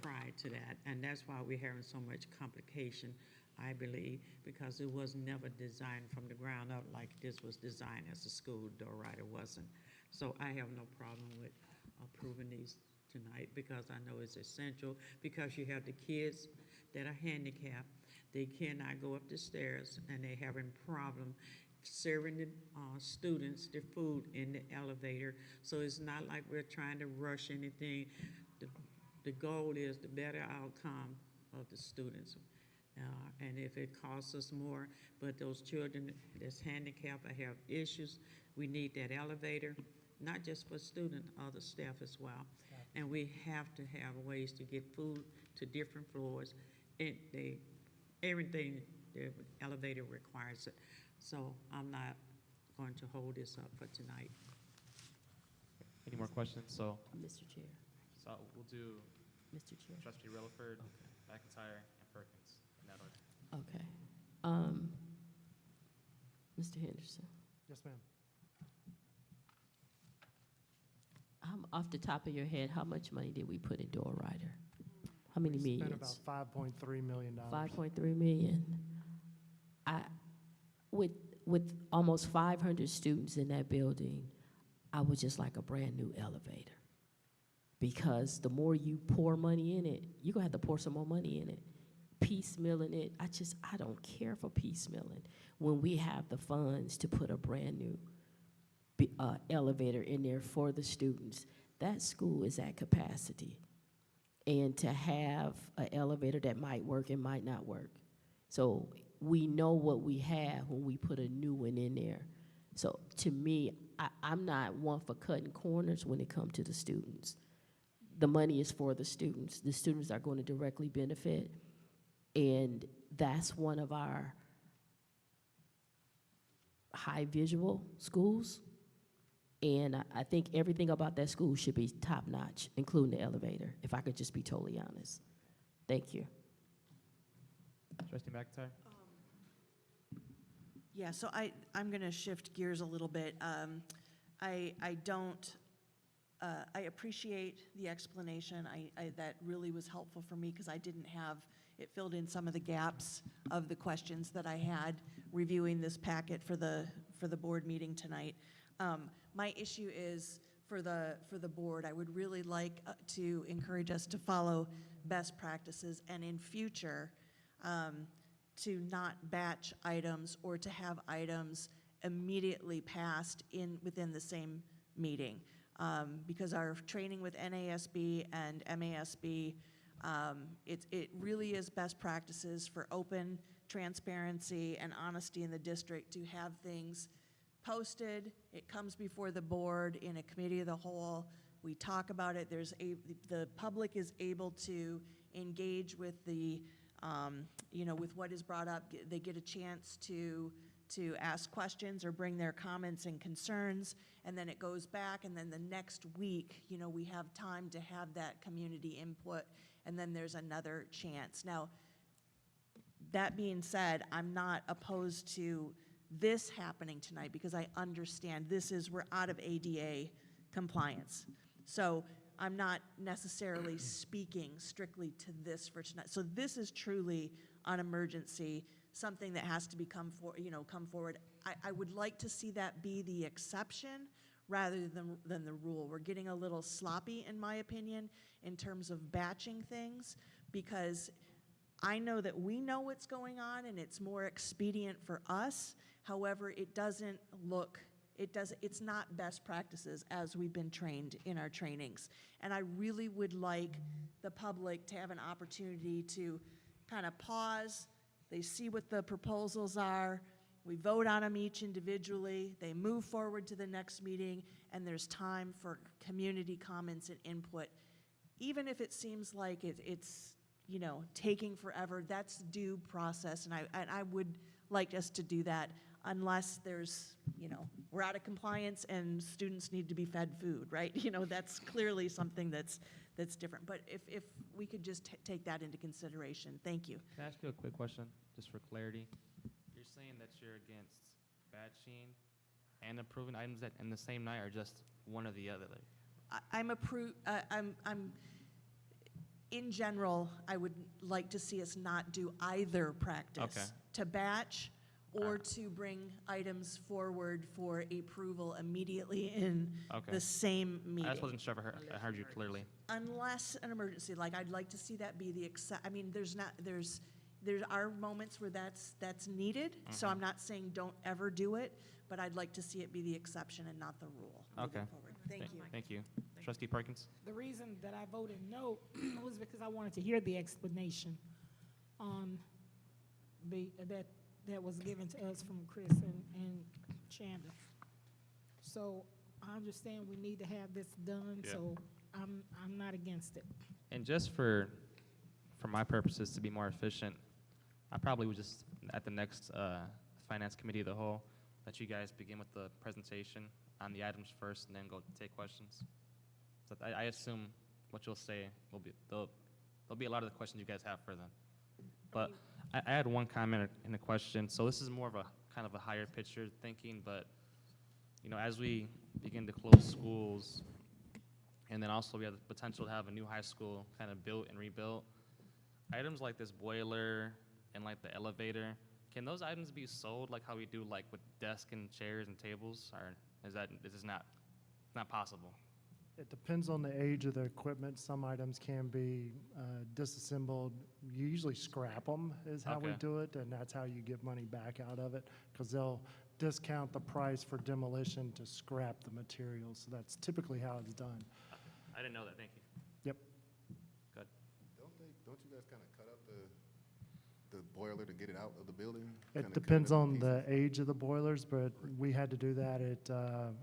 prior to that. And that's why we're having so much complication, I believe, because it was never designed from the ground up like this was designed as a school. Doyle Ryder wasn't. So I have no problem with approving these tonight, because I know it's essential, because you have the kids that are handicapped. They cannot go up the stairs, and they're having problem serving the students the food in the elevator. So it's not like we're trying to rush anything. The goal is the better outcome of the students. And if it costs us more, but those children that's handicapped or have issues, we need that elevator, not just for students, other staff as well. And we have to have ways to get food to different floors. Everything, the elevator requires it. So I'm not going to hold this up for tonight. Any more questions? So Mr. Chair, we'll do Mr. Chair. Trustee Relaford, McIntyre, and Perkins in that order. Okay. Mr. Henderson? Yes, ma'am. Off the top of your head, how much money did we put in Doyle Ryder? How many We millions? spent about $5.3 million. 5.3 million. With almost 500 students in that building, I would just like a brand-new elevator. Because the more you pour money in it, you're gonna have to pour some more money in it. Piecemealing it, I don't care for piecemealing. When we have the funds to put a brand-new elevator in there for the students, that school is at capacity. And to have an elevator that might work and might not work. So we know what we have when we put a new one in there. So to me, I'm not one for cutting corners when it comes to the students. The money is for the students. The students are going to directly benefit. And that's one of our high visual schools. And I think everything about that school should be top-notch, including the elevator, if I could just be totally honest. Thank you. Trustee McIntyre? Yeah, so I'm going to shift gears a little bit. I appreciate the explanation. That really was helpful for me because I didn't have, it filled in some of the gaps of the questions that I had reviewing this packet for the board meeting tonight. My issue is for the board, I would really like to encourage us to follow best practices and in future to not batch items or to have items immediately passed within the same meeting. Because our training with NASB and MASB, it really is best practices for open transparency and honesty in the district to have things posted. It comes before the board in a committee of the whole. We talk about it. The public is able to engage with with what is brought up. They get a chance to ask questions or bring their comments and concerns, and then it goes back, and then the next week, we have time to have that community input, and then there's another chance. Now, that being said, I'm not opposed to this happening tonight because I understand we're out of ADA compliance. So I'm not necessarily speaking strictly to this for tonight. So this is truly an emergency, something that has to come forward. I would like to see that be the exception rather than the rule. We're getting a little sloppy, in my opinion, in terms of batching things, because I know that we know what's going on and it's more expedient for us. However, it's not best practices as we've been trained in our trainings. And I really would like the public to have an opportunity to kind of pause. They see what the proposals are. We vote on them each individually. They move forward to the next meeting, and there's time for community comments and input. Even if it seems like it's taking forever, that's due process, and I would like us to do that unless there's, we're out of compliance and students need to be fed food, right? That's clearly something that's different. But if we could just take that into consideration. Thank you. Can I ask you a quick question, just for clarity? You're saying that you're against batching and approving items that in the same night, or just one or the other? In general, I would like to see us not do either practice. Okay. To batch or Alright. to bring items forward for approval immediately in Okay. the same meeting. I just wasn't sure if I heard you clearly. Unless an emergency, I'd like to see that be the there are moments where that's needed, so I'm not saying don't ever do it, but I'd like to see it be the exception and not the rule moving Okay. forward. Thank you. Thank you. Trustee Perkins? The reason that I voted no was because I wanted to hear the explanation on that was given to us from Chris and Chandler. So I understand we need to have this done, Yeah. so I'm not against it. And just for my purposes, to be more efficient, I probably would just, at the next Finance Committee of the Whole, let you guys begin with the presentation on the items first and then go take questions. So I assume what you'll say will be, there'll be a lot of the questions you guys have for them. But I had one comment and a question. So this is more of a kind of a higher picture thinking, but, you know, as we begin to close schools, and then also we have the potential to have a new high school kind of built and rebuilt, items like this boiler and like the elevator, can those items be sold like how we do like with desk and chairs and tables, or is this not possible? It depends on the age of the equipment. Some items can be disassembled. You usually scrap them is how we Okay. do it, and that's how you get money back out of it, because they'll discount the price for demolition to scrap the materials. So that's typically how it's done. I didn't know that, thank you. Yep. Good. Don't you guys kind of cut up the boiler to get it out of the building? It Kinda cut depends up in on the pieces? age of the boilers, but we had to do that at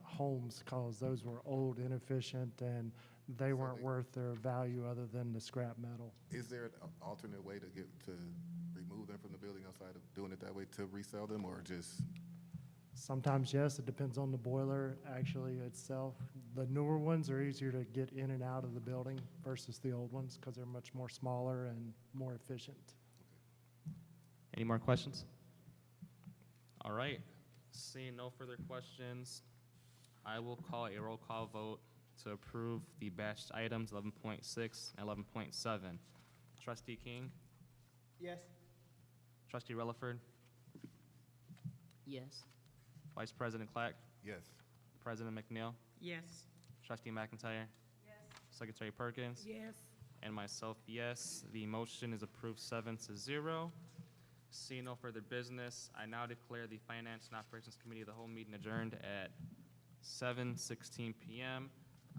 homes because those were old, inefficient, and they So weren't they- worth their value other than the scrap metal. Is there an alternate way to remove them from the building outside of doing it that way to resell them, or just? Sometimes, yes, it depends on the boiler actually itself. The newer ones are easier to get in and out of the building versus the old ones because they're much more smaller and more efficient. Any more questions? All right, seeing no further questions, I will call a roll call vote to approve the batched items 11.6 and 11.7. Trustee King, Yes. Trustee Relaford, Yes. Vice President Clack, Yes. President McNeil, Yes. Trustee McIntyre, Secretary Perkins, Yes. and myself, yes. The motion is approved 7-0. Seeing no further business, I now declare the Finance and Operations Committee of the whole meeting adjourned at 7:16 PM.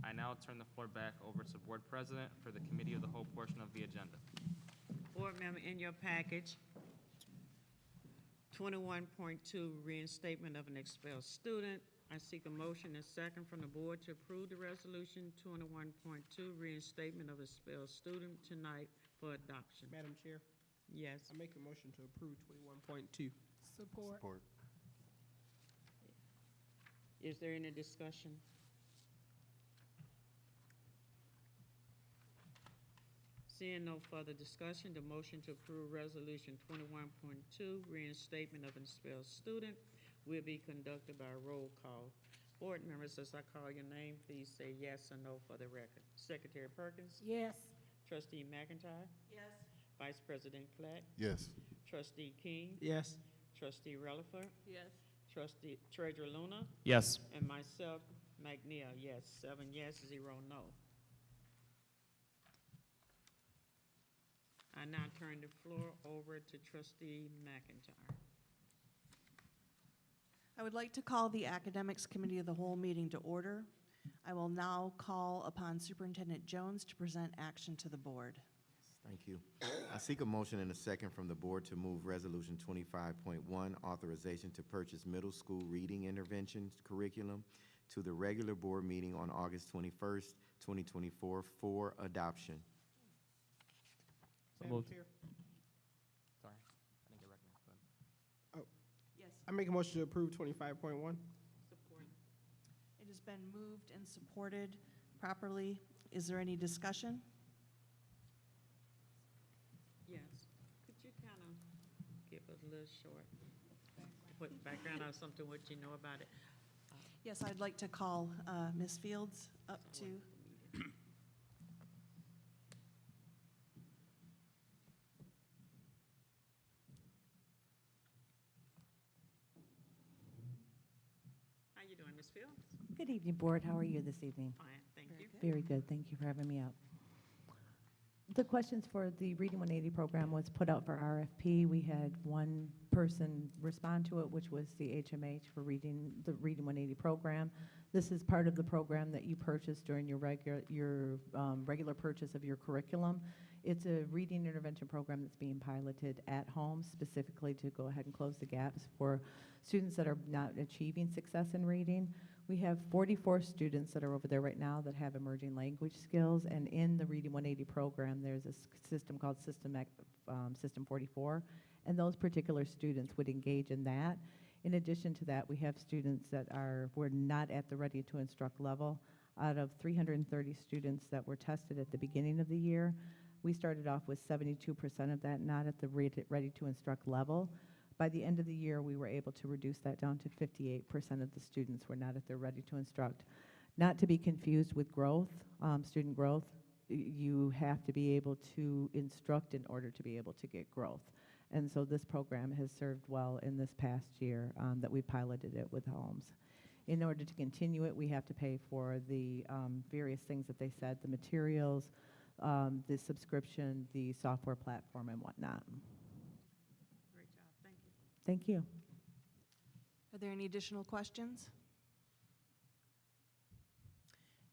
I now turn the floor back over to Board President for the Committee of the Whole portion of the agenda. Board member, in your package, 21.2, reinstatement of an expelled student. I seek a motion and second from the board to approve the resolution 21.2, reinstatement of expelled student tonight for adoption. Madam Chair, Yes. I make a motion to approve 21.2. Support. Support. Is there any discussion? Seeing no further discussion, the motion to approve resolution 21.2, reinstatement of an expelled student, will be conducted by a roll call. Board members, as I call your name, please say yes or no for the record. Secretary Perkins? Yes. Trustee McIntyre? Yes. Vice President Clack? Yes. Trustee King? Yes. Trustee Relaford? Yes. Trustee Treasurer Luna? Yes. And myself, McNeil, yes. 7 yes, 0 no. I now turn the floor over to Trustee McIntyre. I would like to call the Academics Committee of the Whole meeting to order. I will now call upon Superintendent Jones to present action to the board. Thank you. I seek a motion and a second from the board to move Resolution 25.1, authorization to purchase middle school reading intervention curriculum, to the regular board meeting on August 21st, 2024 for adoption. So Madam moved. Chair, Sorry, I didn't get recognized. Go ahead. Yes. I make a motion to approve 25.1. Support. It has been moved and supported properly. Is there any discussion? Yes. Could you kind of give us a little short background on something, what you know about it? Yes, I'd like to call Ms. Fields up to. How you doing, Ms. Fields? Good evening, Board. How are you this evening? Fine, thank you. Very good. Thank you for having me out. The questions for the Reading 180 program was put out for RFP. We had one person respond to it, which was the HMH for the Reading 180 program. This is part of the program that you purchased during your regular purchase of your curriculum. It's a reading intervention program that's being piloted at home, specifically to go ahead and close the gaps for students that are not achieving success in reading. We have 44 students that are over there right now that have emerging language skills, and in the Reading 180 program, there's a system called System 44, and those particular students would engage in that. In addition to that, we have students that were not at the Ready to Instruct level. Out of 330 students that were tested at the beginning of the year, we started off with 72% of that not at the Ready to Instruct level. By the end of the year, we were able to reduce that down to 58% of the students were not at their ready to instruct. Not to be confused with growth, student growth. You have to be able to instruct in order to be able to get growth. And so this program has served well in this past year that we piloted it with homes. In order to continue it, we have to pay for the various things that they said, the materials, the subscription, the software platform, and whatnot. Great job, thank you. Thank you. Are there any additional questions?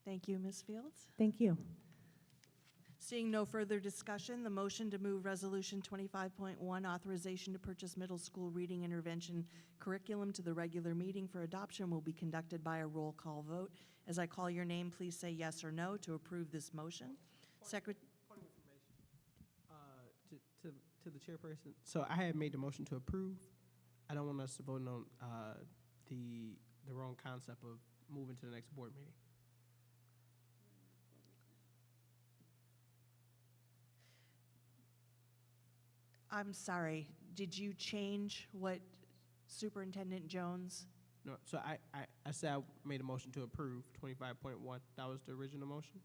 Thank you, Ms. Fields. Thank you. Seeing no further discussion, the motion to move Resolution 25.1, authorization to purchase middle school reading intervention curriculum to the regular meeting for adoption will be conducted by a roll call vote. As I call your name, please say yes or no to approve this motion. Point of information. To the chairperson. So I had made the motion to approve. I don't want us to vote on the wrong concept of moving to the next board meeting. I'm sorry, did you change what Superintendent Jones? No, so I said I made a motion to approve 25.1. That was the original motion?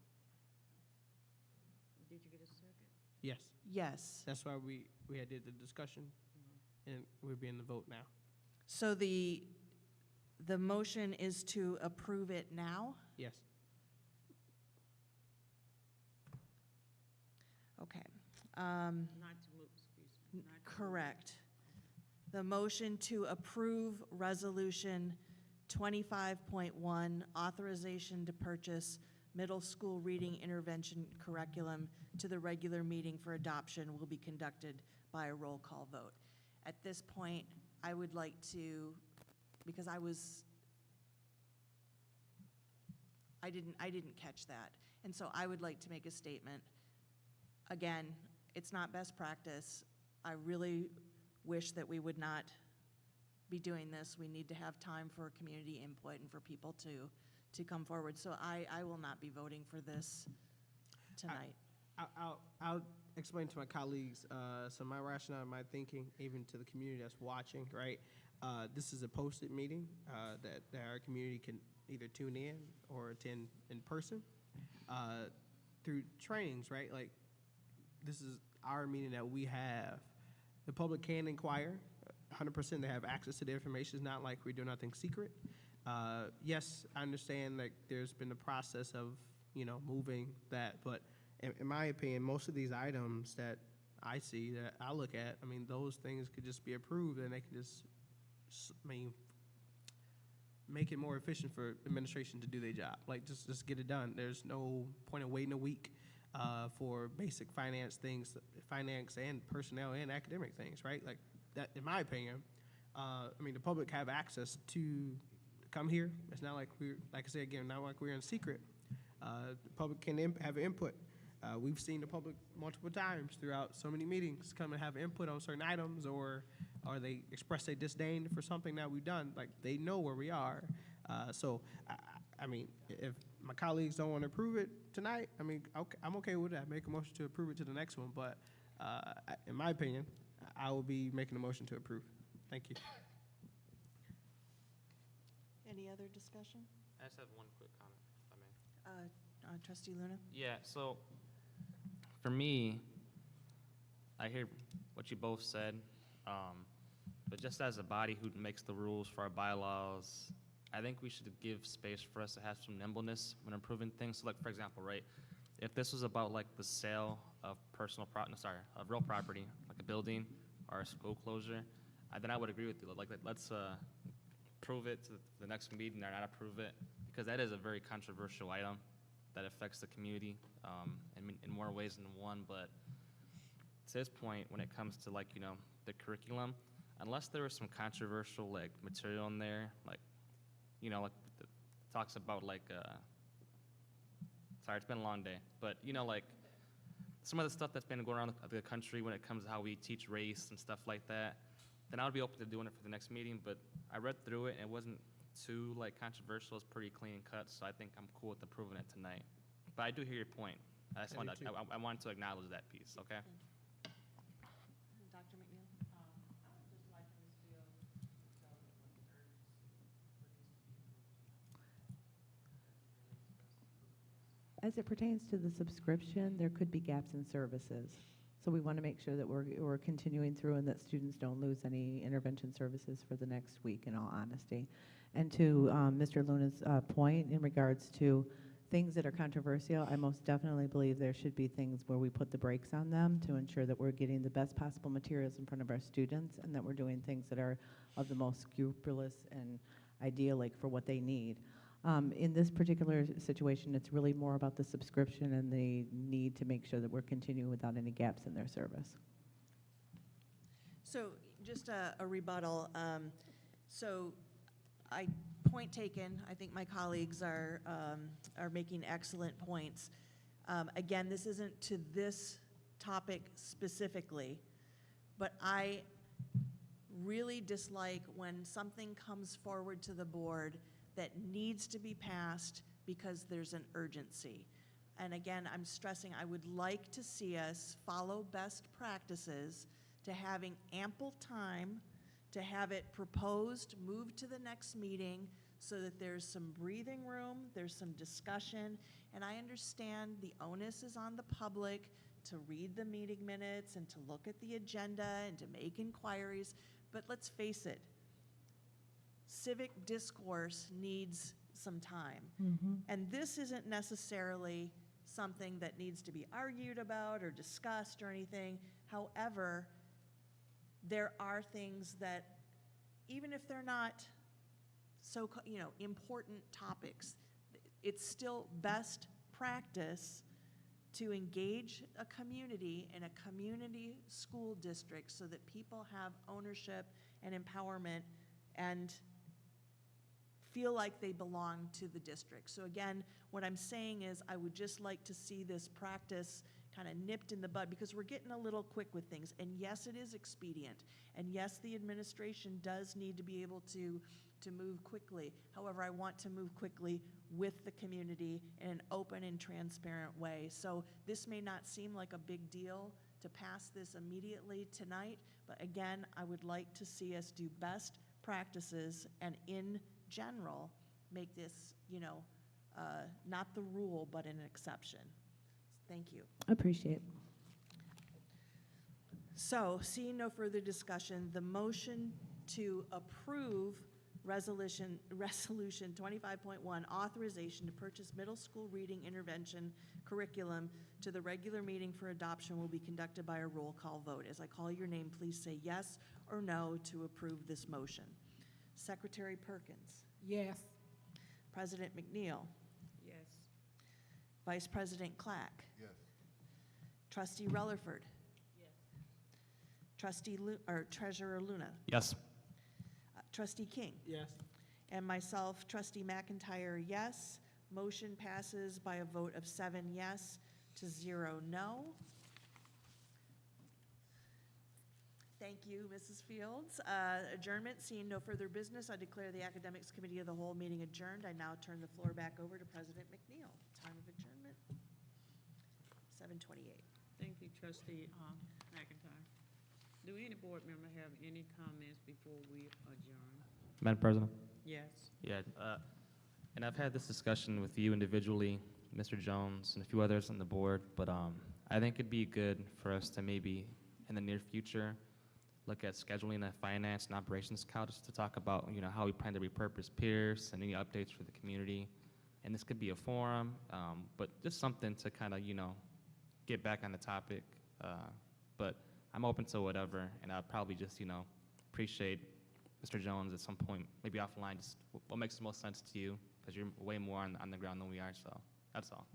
Did you get a second? Yes. Yes. That's why we had did the discussion, and we're being the vote now. So the motion is to approve it now? Yes. Okay. Not to move, excuse me. not to move. Correct. The motion to approve Resolution 25.1, authorization to purchase middle school reading intervention curriculum to the regular meeting for adoption will be conducted by a roll call vote. At this point, I would like to, because I didn't catch that. And so I would like to make a statement. Again, it's not best practice. I really wish that we would not be doing this. We need to have time for community input and for people to come forward. So I will not be voting for this tonight. I'll explain to my colleagues some of my rationale, my thinking, even to the community that's watching, right? This is a posted meeting that our community can either tune in or attend in person through trainings, right? Like, this is our meeting that we have. The public can inquire. 100% they have access to the information. It's not like we do nothing secret. Yes, I understand that there's been a process of, moving that, but in my opinion, most of these items that I see, that I look at, those things could just be approved and they can just, make it more efficient for administration to do their job. Like, just get it done. There's no point of waiting a week for basic finance things, finance and personnel and academic things, right? Like that, in my opinion, the public have access to come here. It's not like like I said again, not like we're in secret. The public can have input. We've seen the public multiple times throughout so many meetings come and have input on certain items, or they express their disdain for something that we've done. Like, they know where we are. So, if my colleagues don't want to approve it tonight, okay, I'm okay with that. Make a motion to approve it to the next one. But in my opinion, I will be making a motion to approve. Thank you. Any other discussion? I just have one quick comment, if I may. Trustee Luna? Yeah, so for me, I hear what you both said, but just as a body who makes the rules for our bylaws, I think we should give space for us to have some nimbleness when improving things. So, like, for example, right, if this was about like the sale of of real property, like a building or a school closure, then I would agree with you. Like, let's approve it to the next meeting or not approve it, because that is a very controversial item that affects the community in more ways than one. But to this point, when it comes to the curriculum, unless there was some controversial material in there, talks about sorry, it's been a long day, but some of the stuff that's been going around the country when it comes to how we teach race and stuff like that, then I would be open to doing it for the next meeting. But I read through it and it wasn't too controversial. It's pretty clean cut, so I think I'm cool with approving it tonight. But I do hear your point. I wanted to acknowledge that piece. Okay. Dr. McNeil? I would just like to As it pertains to the subscription, there could be gaps in services. So we want to make sure that we're continuing through and that students don't lose any intervention services for the next week, in all honesty. And to Mr. Luna's point in regards to things that are controversial, I most definitely believe there should be things where we put the brakes on them to ensure that we're getting the best possible materials in front of our students and that we're doing things that are of the most scrupulous and idyllic for what they need. In this particular situation, it's really more about the subscription and the need to make sure that we're continuing without any gaps in their service. So just a rebuttal. So point taken. I think my colleagues are making excellent points. Again, this isn't to this topic specifically, but I really dislike when something comes forward to the board that needs to be passed because there's an urgency. And again, I'm stressing, I would like to see us follow best practices to having ample time to have it proposed, moved to the next meeting so that there's some breathing room, there's some discussion, and I understand the onus is on the public to read the meeting minutes and to look at the agenda and to make inquiries, but let's face it, civic discourse needs some time. And this isn't necessarily something that needs to be argued about or discussed or anything. However, there are things that, even if they're not so, important topics, it's still best practice to engage a community in a community school district so that people have ownership and empowerment and feel like they belong to the district. So again, what I'm saying is I would just like to see this practice kind of nipped in the bud because we're getting a little quick with things. And yes, it is expedient. And yes, the administration does need to be able to move quickly. However, I want to move quickly with the community in an open and transparent way. So this may not seem like a big deal to pass this immediately tonight, but again, I would like to see us do best practices and in general make this, not the rule, but an exception. Thank you. Appreciate it. So, seeing no further discussion, the motion to approve Resolution 25.1, authorization to purchase middle school reading intervention curriculum to the regular meeting for adoption will be conducted by a roll call vote. As I call your name, please say yes or no to approve this motion. Secretary Perkins. Yes. President McNeil. Yes. Vice President Clack. Yes. Trustee Rutherford. Trustee Treasurer Luna. Yes. Trustee King. Yes. And myself, Trustee McIntyre, yes. Motion passes by a vote of 7 yes to 0 no. Thank you, Mrs. Fields. Adjournment, seeing no further business, I declare the Academics Committee of the Whole meeting adjourned. I now turn the floor back over to President McNeil. Time of adjournment, 7:28. Thank you, Trustee McIntyre. Do any board member have any comments before we adjourn? Madam President? Yes. Yeah, and I've had this discussion with you individually, Mr. Jones, and a few others on the board, but I think it'd be good for us to maybe, in the near future, look at scheduling a finance and operations council to talk about, how we plan to repurpose Pierce and any updates for the community. And this could be a forum, but just something to kind of, get back on the topic. But I'm open to whatever, and I'd probably just, appreciate Mr. Jones at some point, maybe offline, just what makes the most sense to you, because you're way more on the ground than we are, so that's all.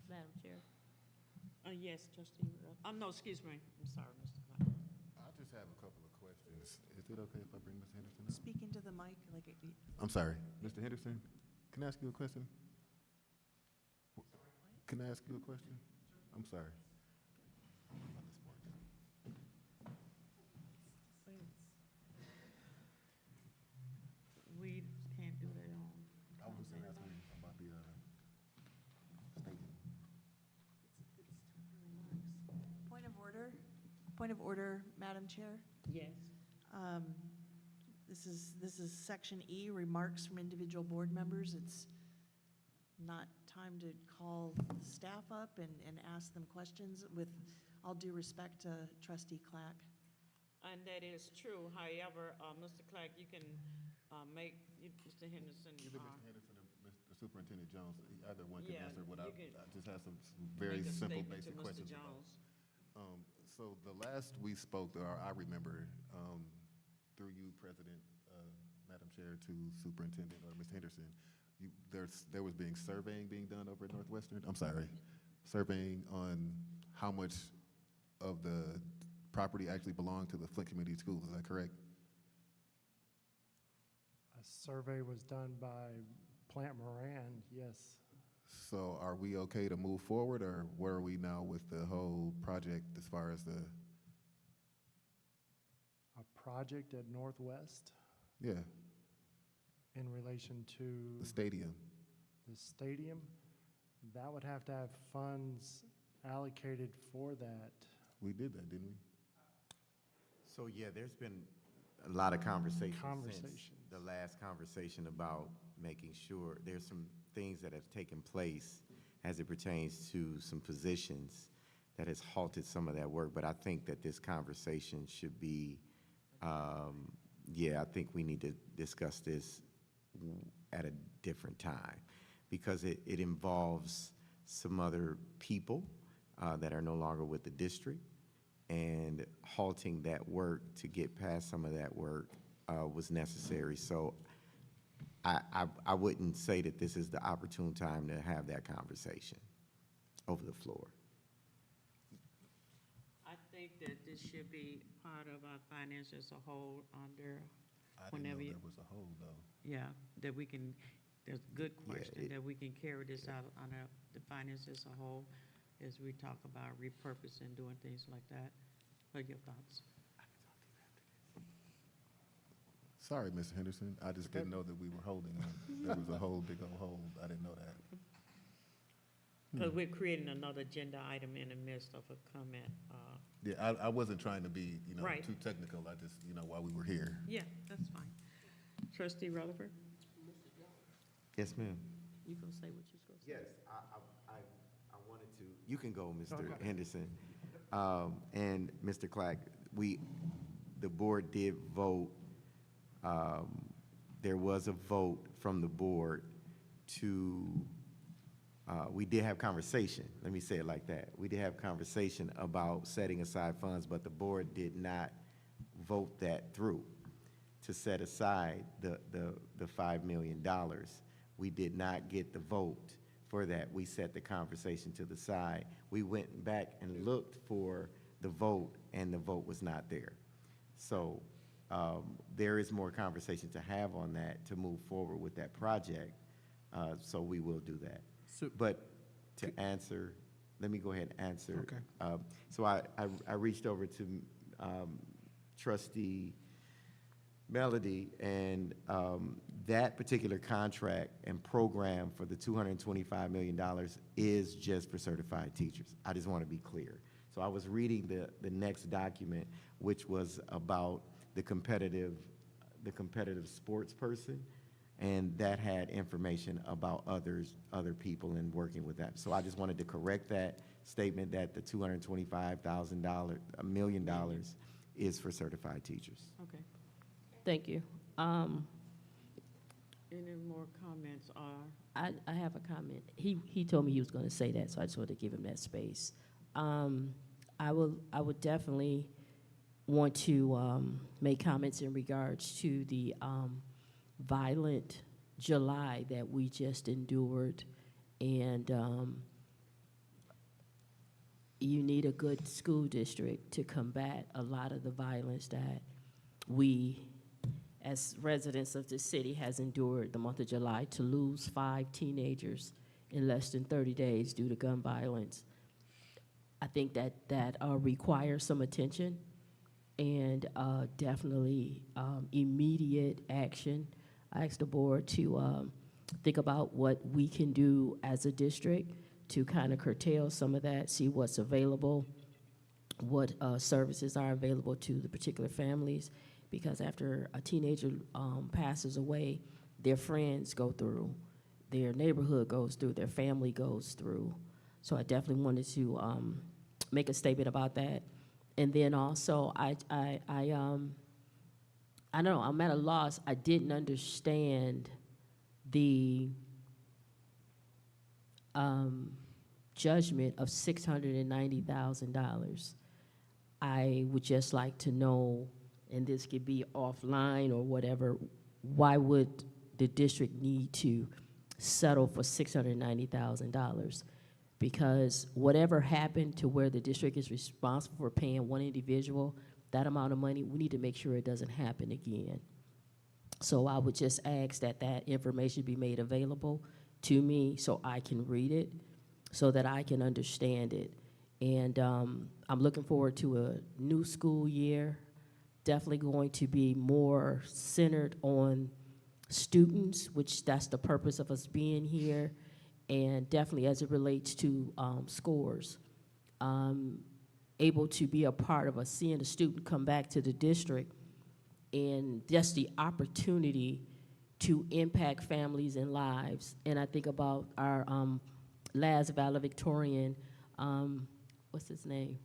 Madam Chair. Yes, Trustee. No, excuse me. I'm sorry, Mr. Clark. I just have a couple of questions. Is it okay if I bring Ms. Henderson up? Speak into the mic like it. I'm sorry, Mr. Henderson, can I ask you a question? Can I ask you a question? I'm sorry. We can't do that on. I was just asking about the statement. Point of order, Madam Chair. Yes. This is Section E, remarks from individual board members. It's not time to call staff up and ask them questions with all due respect to trustee Clack? And that is true. However, Mr. Clark, you can Mr. Henderson. Either Mr. Henderson or Mr. Superintendent Jones, either one can Yeah, answer what you I can just have some very make a simple, statement to basic Mr. questions about. Jones. So the last we spoke, or I remember, through you, President, Madam Chair, to Superintendent or Ms. Henderson, there was surveying being done over at Northwestern. I'm sorry, surveying on how much of the property actually belonged to the Flint Community Schools. Is that correct? A survey was done by Plant Moran, yes. So are we okay to move forward, or where are we now with the whole project as far as the, A project at Northwest yeah, in relation to the stadium? the stadium, that would have to have funds allocated for that. We did that, didn't we? So, yeah, there's been a lot of conversation since Conversations. the last conversation about making sure, there's some things that have taken place as it pertains to some positions that has halted some of that work, but I think that this conversation should be, I think we need to discuss this at a different time, because it involves some other people that are no longer with the district, and halting that work to get past some of that work was necessary. So I wouldn't say that this is the opportune time to have that conversation over the floor. I think that this should be part of our finance as a whole under, I didn't Whenever know you- there was a hole, though. yeah, that we can, there's a good Yeah, question, that we can carry this out on the finance as a whole as we talk about repurposing, doing things like that. What are your thoughts? Sorry, Mr. Henderson, I just didn't know that we were holding one. There was a whole big old hole. I didn't know that. Because we're creating another agenda item in the midst of a comment. Yeah, I wasn't trying to be, Right. too technical. I just, while we were here. Yeah, that's fine. Trustee Rutherford, Yes, ma'am. you gonna say what you're supposed to say? Yes, I wanted to, you can go, Mr. Henderson. And Mr. Clack, the board did vote, there was a vote from the board to, we did have conversation, let me say it like that. We did have conversation about setting aside funds, but the board did not vote that through to set aside the $5 million. We did not get the vote for that. We set the conversation to the side. We went back and looked for the vote, and the vote was not there. So there is more conversation to have on that to move forward with that project. So we will do that. But to answer, let me go ahead and answer. Okay. So I reached over to Trustee Melody, and that particular contract and program for the $225 million is just for certified teachers. I just want to be clear. So I was reading the next document, which was about the competitive sports person, and that had information about other people and working with that. So I just wanted to correct that statement that the $225,000, $1 million is for certified teachers. Okay. Thank you. Any more comments are? I have a comment. He told me he was gonna say that, so I just wanted to give him that space. I would definitely want to make comments in regards to the violent July that we just endured, and you need a good school district to combat a lot of the violence that we, as residents of the city, has endured the month of July. To lose 5 teenagers in less than 30 days due to gun violence, I think that requires some attention and definitely immediate action. I asked the board to think about what we can do as a district to kind of curtail some of that, see what's available, what services are available to the particular families, because after a teenager passes away, their friends go through their neighborhood goes through, their family goes through. So I definitely wanted to make a statement about that. And then also, I don't know, I'm at a loss. I didn't understand the judgment of $690,000. I would just like to know, and this could be offline or whatever, why would the district need to settle for $690,000? Because whatever happened to where the district is responsible for paying one individual that amount of money, we need to make sure it doesn't happen again. So I would just ask that that information be made available to me so I can read it, so that I can understand it. And I'm looking forward to a new school year, definitely going to be more centered on students, which that's the purpose of us being here, and definitely as it relates to scores. Able to be a part of us seeing a student come back to the district, and just the opportunity to impact families and lives. And I think about our last valedictorian, what's his name?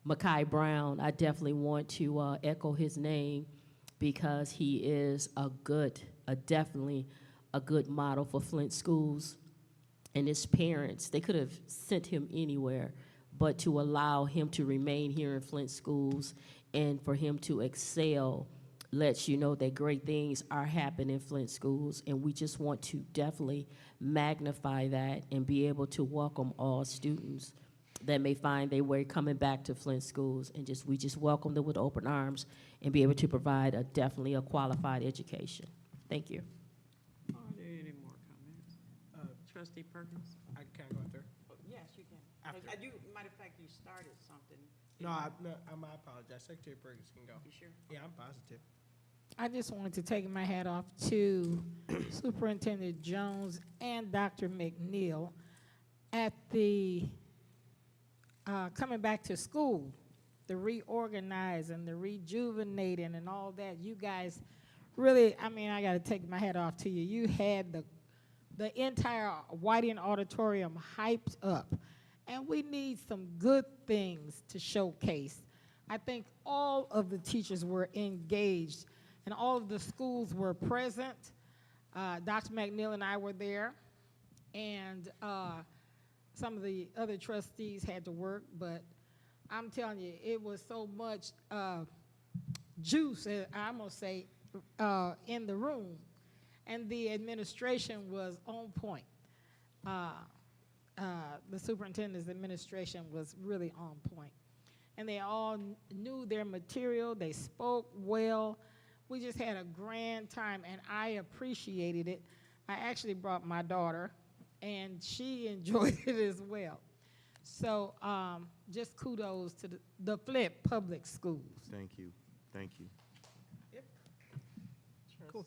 Mackay Brown. I definitely want to echo his name because he is definitely a good model for Flint schools. And his parents, they could have sent him anywhere, but to allow him to remain here in Flint schools and for him to excel lets you know that great things are happening in Flint schools, and we just want to definitely magnify that and be able to welcome all students that may find their way coming back to Flint schools, and we just welcome them with open arms and be able to provide definitely a qualified education. Thank you. Are there any more comments? Trustee Perkins? I can't go after. Yes, you can. After. Matter of fact, you started something. No, I apologize. Secretary Perkins can go. You sure? Yeah, I'm positive. I just wanted to take my hat off to Superintendent Jones and Dr. McNeil at the coming back to school, the reorganizing, the rejuvenating and all that. You guys really, I mean, I got to take my hat off to you. You had the entire Whiting Auditorium hyped up, and we need some good things to showcase. I think all of the teachers were engaged, and all of the schools were present. Dr. McNeil and I were there, and some of the other trustees had to work, but I'm telling you, it was so much juice, I'm gonna say, in the room, and the administration was on point. The superintendent's administration was really on point. And they all knew their material, they spoke well. We just had a grand time, and I appreciated it. I actually brought my daughter, and she enjoyed it as well. So just kudos to the Flint Public Schools. Thank you. Thank you. Cool.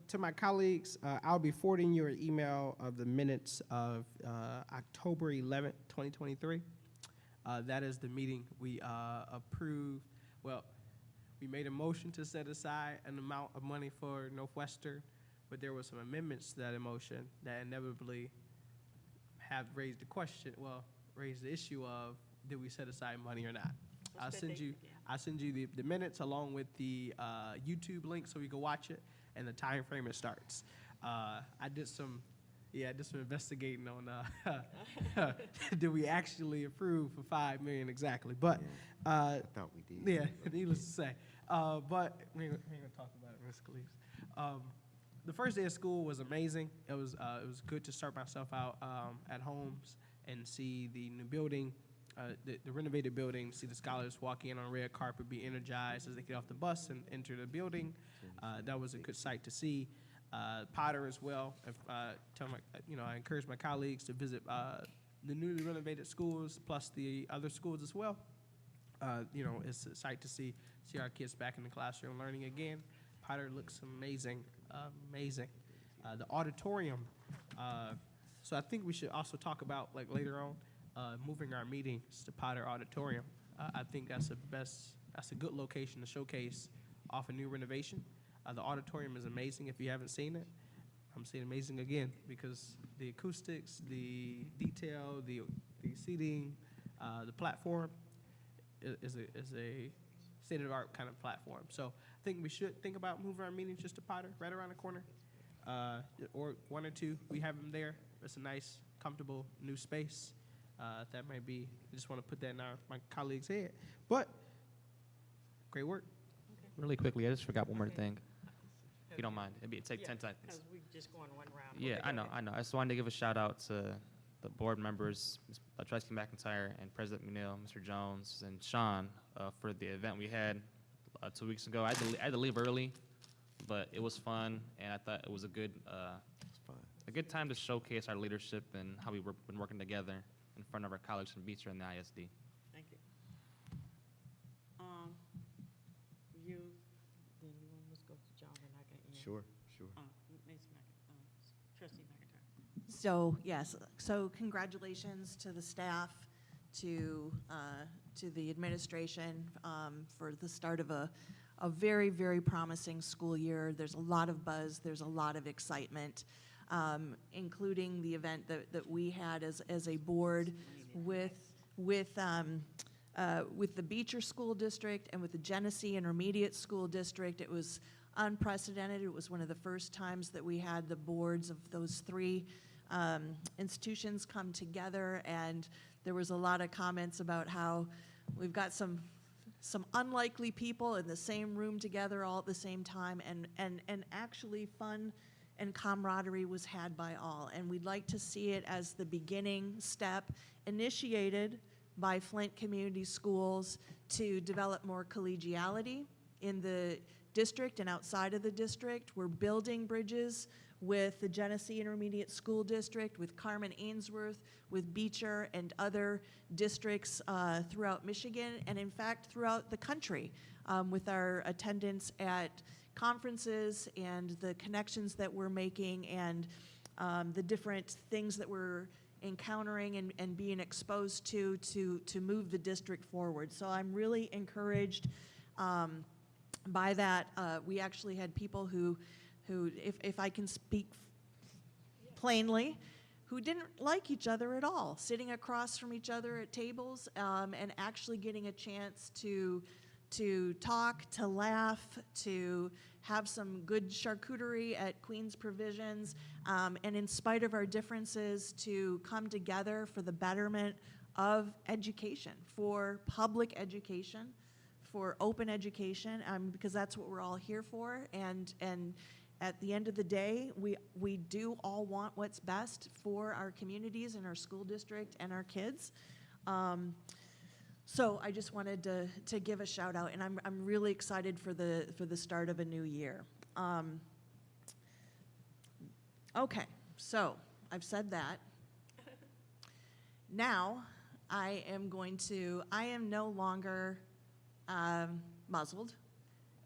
To my colleagues, I'll be forwarding your email of the minutes of October 11th, 2023. That is the meeting we approved. Well, we made a motion to set aside an amount of money for Northwestern, but there were some amendments to that motion that inevitably have raised the question, raised the issue of, did we set aside money or not? I'll send you the minutes along with the YouTube link so you can watch it and the time frame it starts. I did some investigating on did we actually approve for $5 million exactly? But I thought we did. yeah, needless to say. But we ain't gonna talk about it, Ms. Cleaves. The first day of school was amazing. It was good to start myself out at Holmes and see the new building, the renovated building, see the scholars walk in on red carpet, be energized as they get off the bus and enter the building. That was a good sight to see. Potter as well. I encourage my colleagues to visit the newly renovated schools plus the other schools as well. It's a sight to see our kids back in the classroom learning again. Potter looks amazing, amazing. The auditorium. So I think we should also talk about later on moving our meetings to Potter Auditorium. I think that's a good location to showcase off a new renovation. The auditorium is amazing if you haven't seen it. I'm saying amazing again, because the acoustics, the detail, the seating, the platform is a state-of-the-art kind of platform. So I think we should think about moving our meetings just to Potter, right around the corner, or one or two. We have them there. It's a nice, comfortable new space. That might be. I just want to put that in my colleagues' head. But great work. Really quickly, I just forgot one more thing. If you don't mind, it'd take 10 seconds. Because we're just going one round. Yeah, Okay, I go know, ahead. I know. I just wanted to give a shout out to the board members, Ms. Trustee McIntyre and President McNeil, Mr. Jones, and Sean for the event we had 2 weeks ago. I had to leave early, but it was fun, and I thought it was a good time to showcase our leadership and how we've been working together in front of our colleagues from Beecher and the ISD. Thank you. You, then you want to go to John and I can end? Sure. Trustee McIntyre. So, yes, so congratulations to the staff, to the administration for the start of a very, very promising school year. There's a lot of buzz, there's a lot of excitement, including the event that we had as a board with the Beecher School District and with the Genesee Intermediate School District. It was unprecedented. It was one of the first times that we had the boards of those three institutions come together, and there was a lot of comments about how we've got some unlikely people in the same room together all at the same time, and actually fun and camaraderie was had by all. And we'd like to see it as the beginning step initiated by Flint Community Schools to develop more collegiality in the district and outside of the district. We're building bridges with the Genesee Intermediate School District, with Carmen Ainsworth, with Beecher and other districts throughout Michigan, and in fact throughout the country, with our attendance at conferences and the connections that we're making and the different things that we're encountering and being exposed to move the district forward. So I'm really encouraged by that. We actually had people who if I can speak plainly, who didn't like each other at all, sitting across from each other at tables and actually getting a chance to talk, to laugh, to have some good charcuterie at Queen's Provisions, and in spite of our differences, to come together for the betterment of education, for public education, for open education, because that's what we're all here for. And at the end of the day, we do all want what's best for our communities and our school district and our kids. So I just wanted to give a shout out, and I'm really excited for the start of a new year. Okay, so I've said that. Now I am no longer muzzled,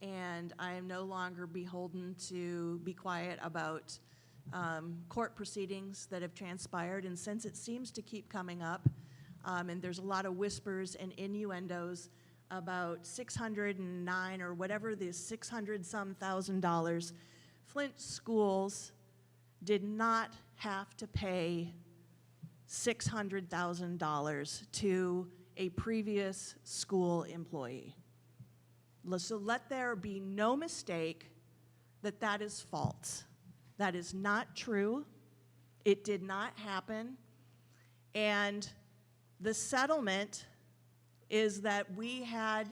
and I am no longer beholden to be quiet about court proceedings that have transpired. And since it seems to keep coming up, and there's a lot of whispers and innuendos about $609 or whatever the $600-some thousand, Flint schools did not have to pay $600,000 to a previous school employee. So let there be no mistake that that is false. That is not true. It did not happen. And the settlement is that we had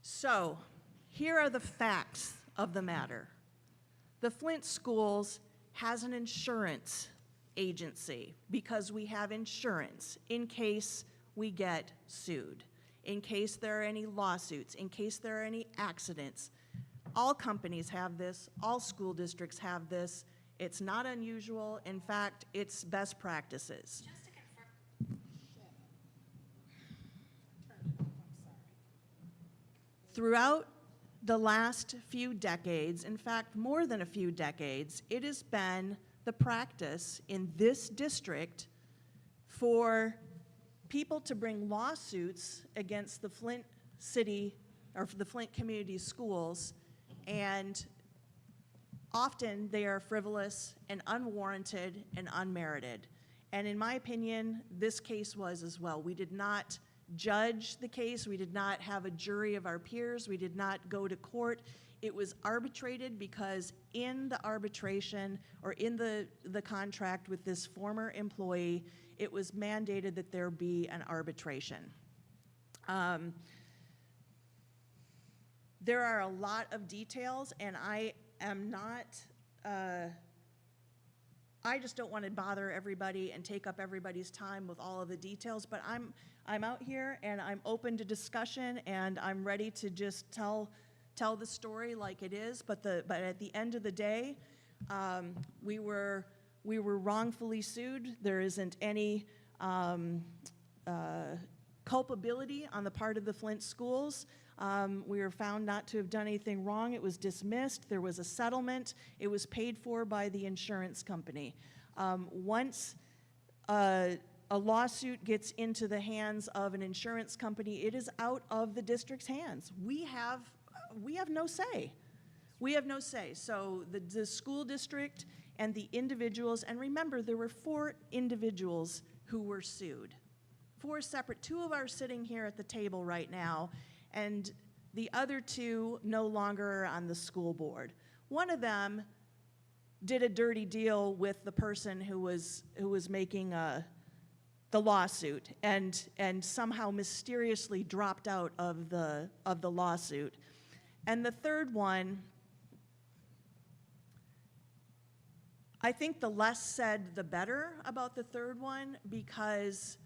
So, here are the facts of the matter. The Flint Schools has an insurance agency because we have insurance in case we get sued, in case there are any lawsuits, in case there are any accidents. All companies have this, all school districts have this. It's not unusual. In fact, it's best practices. Throughout the last few decades, in fact, more than a few decades, it has been the practice in this district for people to bring lawsuits against the Flint City or the Flint Community Schools, and often they are frivolous and unwarranted and unmerited. And in my opinion, this case was as well. We did not judge the case. We did not have a jury of our peers. We did not go to court. It was arbitrated because in the arbitration or in the contract with this former employee, it was mandated that there be an arbitration. There are a lot of details, and I am not, I just don't want to bother everybody and take up everybody's time with all of the details, but I'm out here and I'm open to discussion, and I'm ready to just tell the story like it is, but at the end of the day, we were wrongfully sued. There isn't any culpability on the part of the Flint schools. We were found not to have done anything wrong. It was dismissed. There was a settlement. It was paid for by the insurance company. Once a lawsuit gets into the hands of an insurance company, it is out of the district's hands. We have no say. We have no say. So the school district and the individuals, and remember, there were 4 individuals who were sued. 4 separate, 2 of are sitting here at the table right now, and the other 2 no longer are on the school board. One of them did a dirty deal with the person who was making the lawsuit, and somehow mysteriously dropped out of the lawsuit. And the third one, I think the less said, the better about the third one, because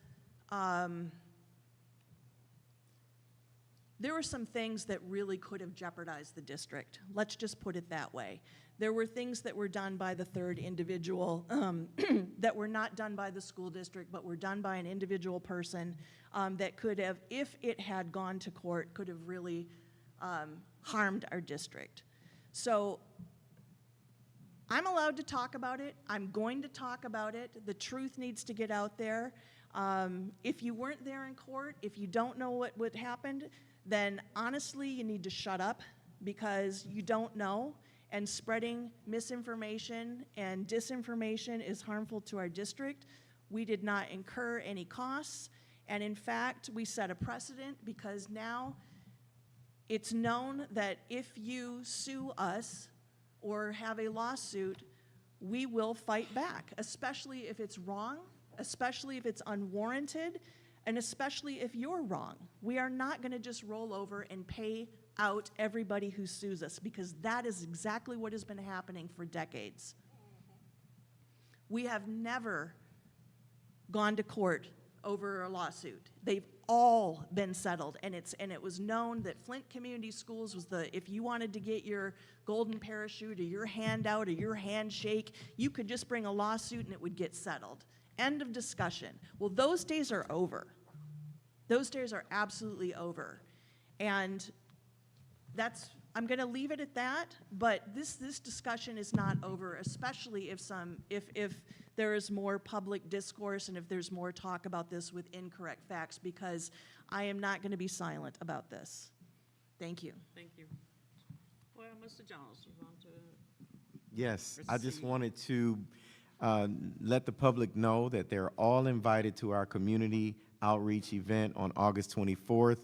there were some things that really could have jeopardized the district. Let's just put it that way. There were things that were done by the third individual that were not done by the school district, but were done by an individual person that could have, if it had gone to court, could have really harmed our district. So I'm allowed to talk about it. I'm going to talk about it. The truth needs to get out there. If you weren't there in court, if you don't know what happened, then honestly, you need to shut up, because you don't know, and spreading misinformation and disinformation is harmful to our district. We did not incur any costs, and in fact, we set a precedent, because now it's known that if you sue us or have a lawsuit, we will fight back, especially if it's wrong, especially if it's unwarranted, and especially if you're wrong. We are not going to just roll over and pay out everybody who sues us, because that is exactly what has been happening for decades. We have never gone to court over a lawsuit. They've all been settled, and it was known that Flint Community Schools was if you wanted to get your golden parachute or your handout or your handshake, you could just bring a lawsuit and it would get settled. End of discussion. Well, those days are over. Those days are absolutely over. And I'm going to leave it at that, but this discussion is not over, especially if there is more public discourse and if there's more talk about this with incorrect facts, because I am not going to be silent about this. Thank you. Thank you. Well, Mr. Jones, you want to? Yes, I just Proceed. wanted to let the public know that they're all invited to our community outreach event on August 24th,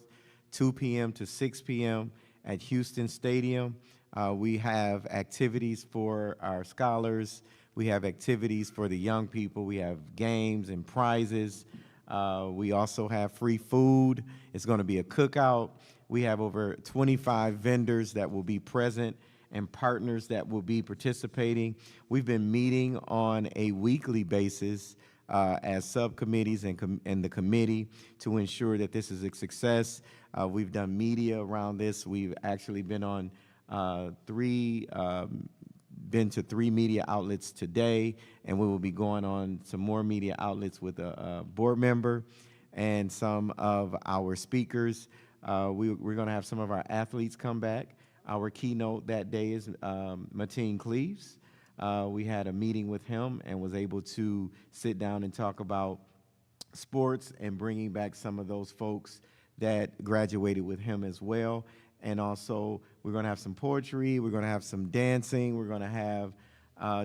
2 p.m. to 6 p.m. at Houston Stadium. We have activities for our scholars. We have activities for the young people. We have games and prizes. We also have free food. It's going to be a cookout. We have over 25 vendors that will be present and partners that will be participating. We've been meeting on a weekly basis as subcommittees and the committee to ensure that this is a success. We've done media around this. We've actually been on been to 3 media outlets today, and we will be going on some more media outlets with a board member and some of our speakers. We're going to have some of our athletes come back. Our keynote that day is Mateen Cleaves. We had a meeting with him and was able to sit down and talk about sports and bringing back some of those folks that graduated with him as well. And also, we're going to have some poetry, we're going to have some dancing, we're going to have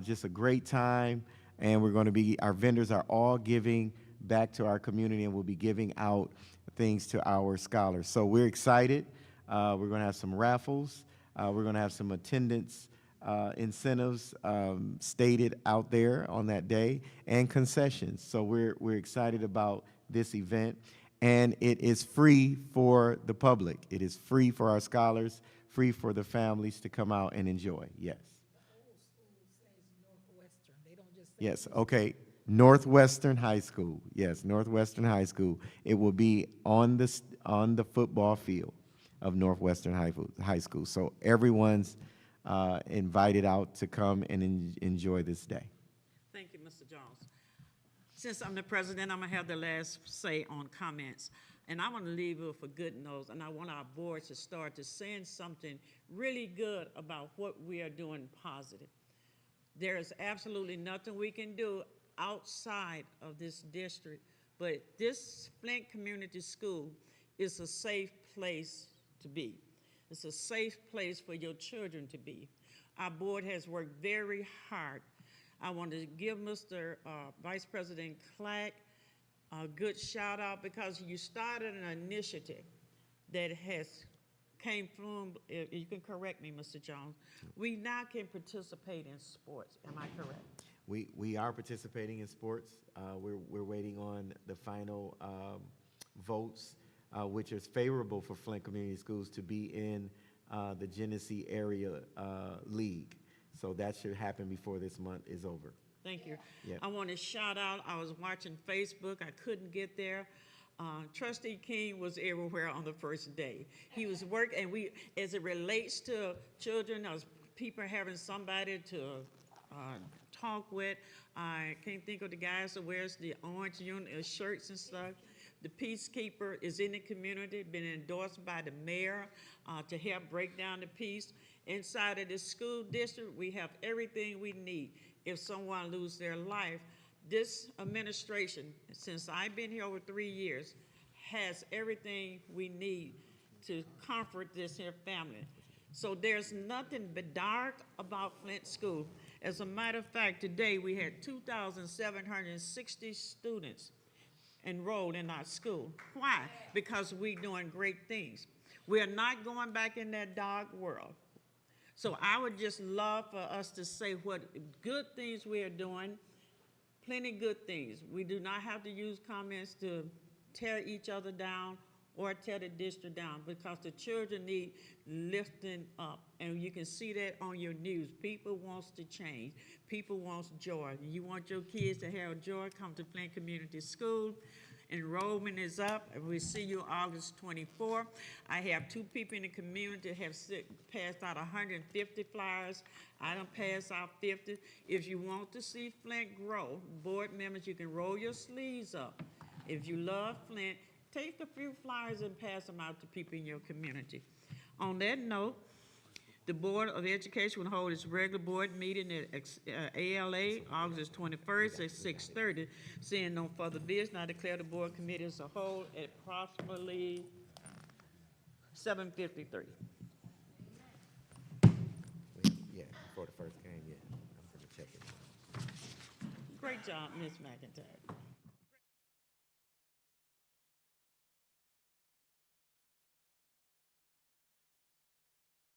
just a great time, and we're going to be, our vendors are all giving back to our community, and we'll be giving out things to our scholars. So we're excited. We're going to have some raffles. We're going to have some attendance incentives stated out there on that day, and concessions. So we're excited about this event, and it is free for the public. It is free for our scholars, free for the families to come out and enjoy. Yes. Yes. Okay. Northwestern High School. Yes, Northwestern High School. It will be on the football field of Northwestern High School. So everyone's invited out to come and enjoy this day. Thank you, Mr. Jones. Since I'm the president, I'm gonna have the last say on comments. And I want to leave it for good notes, and I want our board to start to saying something really good about what we are doing positive. There is absolutely nothing we can do outside of this district, but this Flint Community School is a safe place to be. It's a safe place for your children to be. Our board has worked very hard. I want to give Mr. Vice President Clack a good shout out, because you started an initiative that has came from, you can correct me, Mr. Jones, we now can participate in sports. Am I correct? We are participating in sports. We're waiting on the final votes, which is favorable for Flint Community Schools to be in the Genesee Area League. So that should happen before this month is over. Thank you. Yeah. I want to shout out, I was watching Facebook, I couldn't get there. Trustee King was everywhere on the first day. He was working, and as it relates to children, as people having somebody to talk with. I can't think of the guys that wears the orange shirts and stuff. The Peacekeeper is in the community, been endorsed by the mayor to help break down the peace. Inside of the school district, we have everything we need. If someone loses their life, this administration, since I've been here over 3 years, has everything we need to comfort this here family. So there's nothing but dark about Flint School. As a matter of fact, today we had 2,760 students enrolled in our school. Why? Because we're doing great things. We are not going back in that dark world. So I would just love for us to say what good things we are doing, plenty good things. We do not have to use comments to tear each other down or tear the district down, because the children need lifting up. And you can see that on your news. People wants to change. People wants joy. You want your kids to have joy, come to Flint Community School. Enrollment is up, and we'll see you August 24th. I have 2 people in the community that have passed out 150 flyers. I done passed out 50. If you want to see Flint grow, board members, you can roll your sleeves up. If you love Flint, take a few flyers and pass them out to people in your community. On that note, the Board of Education will hold its regular board meeting at ALA August 21st at 6:30. Seeing no further business, I declare the board committee as a whole at approximately 7:53. Yeah, before the first game, yeah. I'm going to check it. Great job, Ms. McIntyre.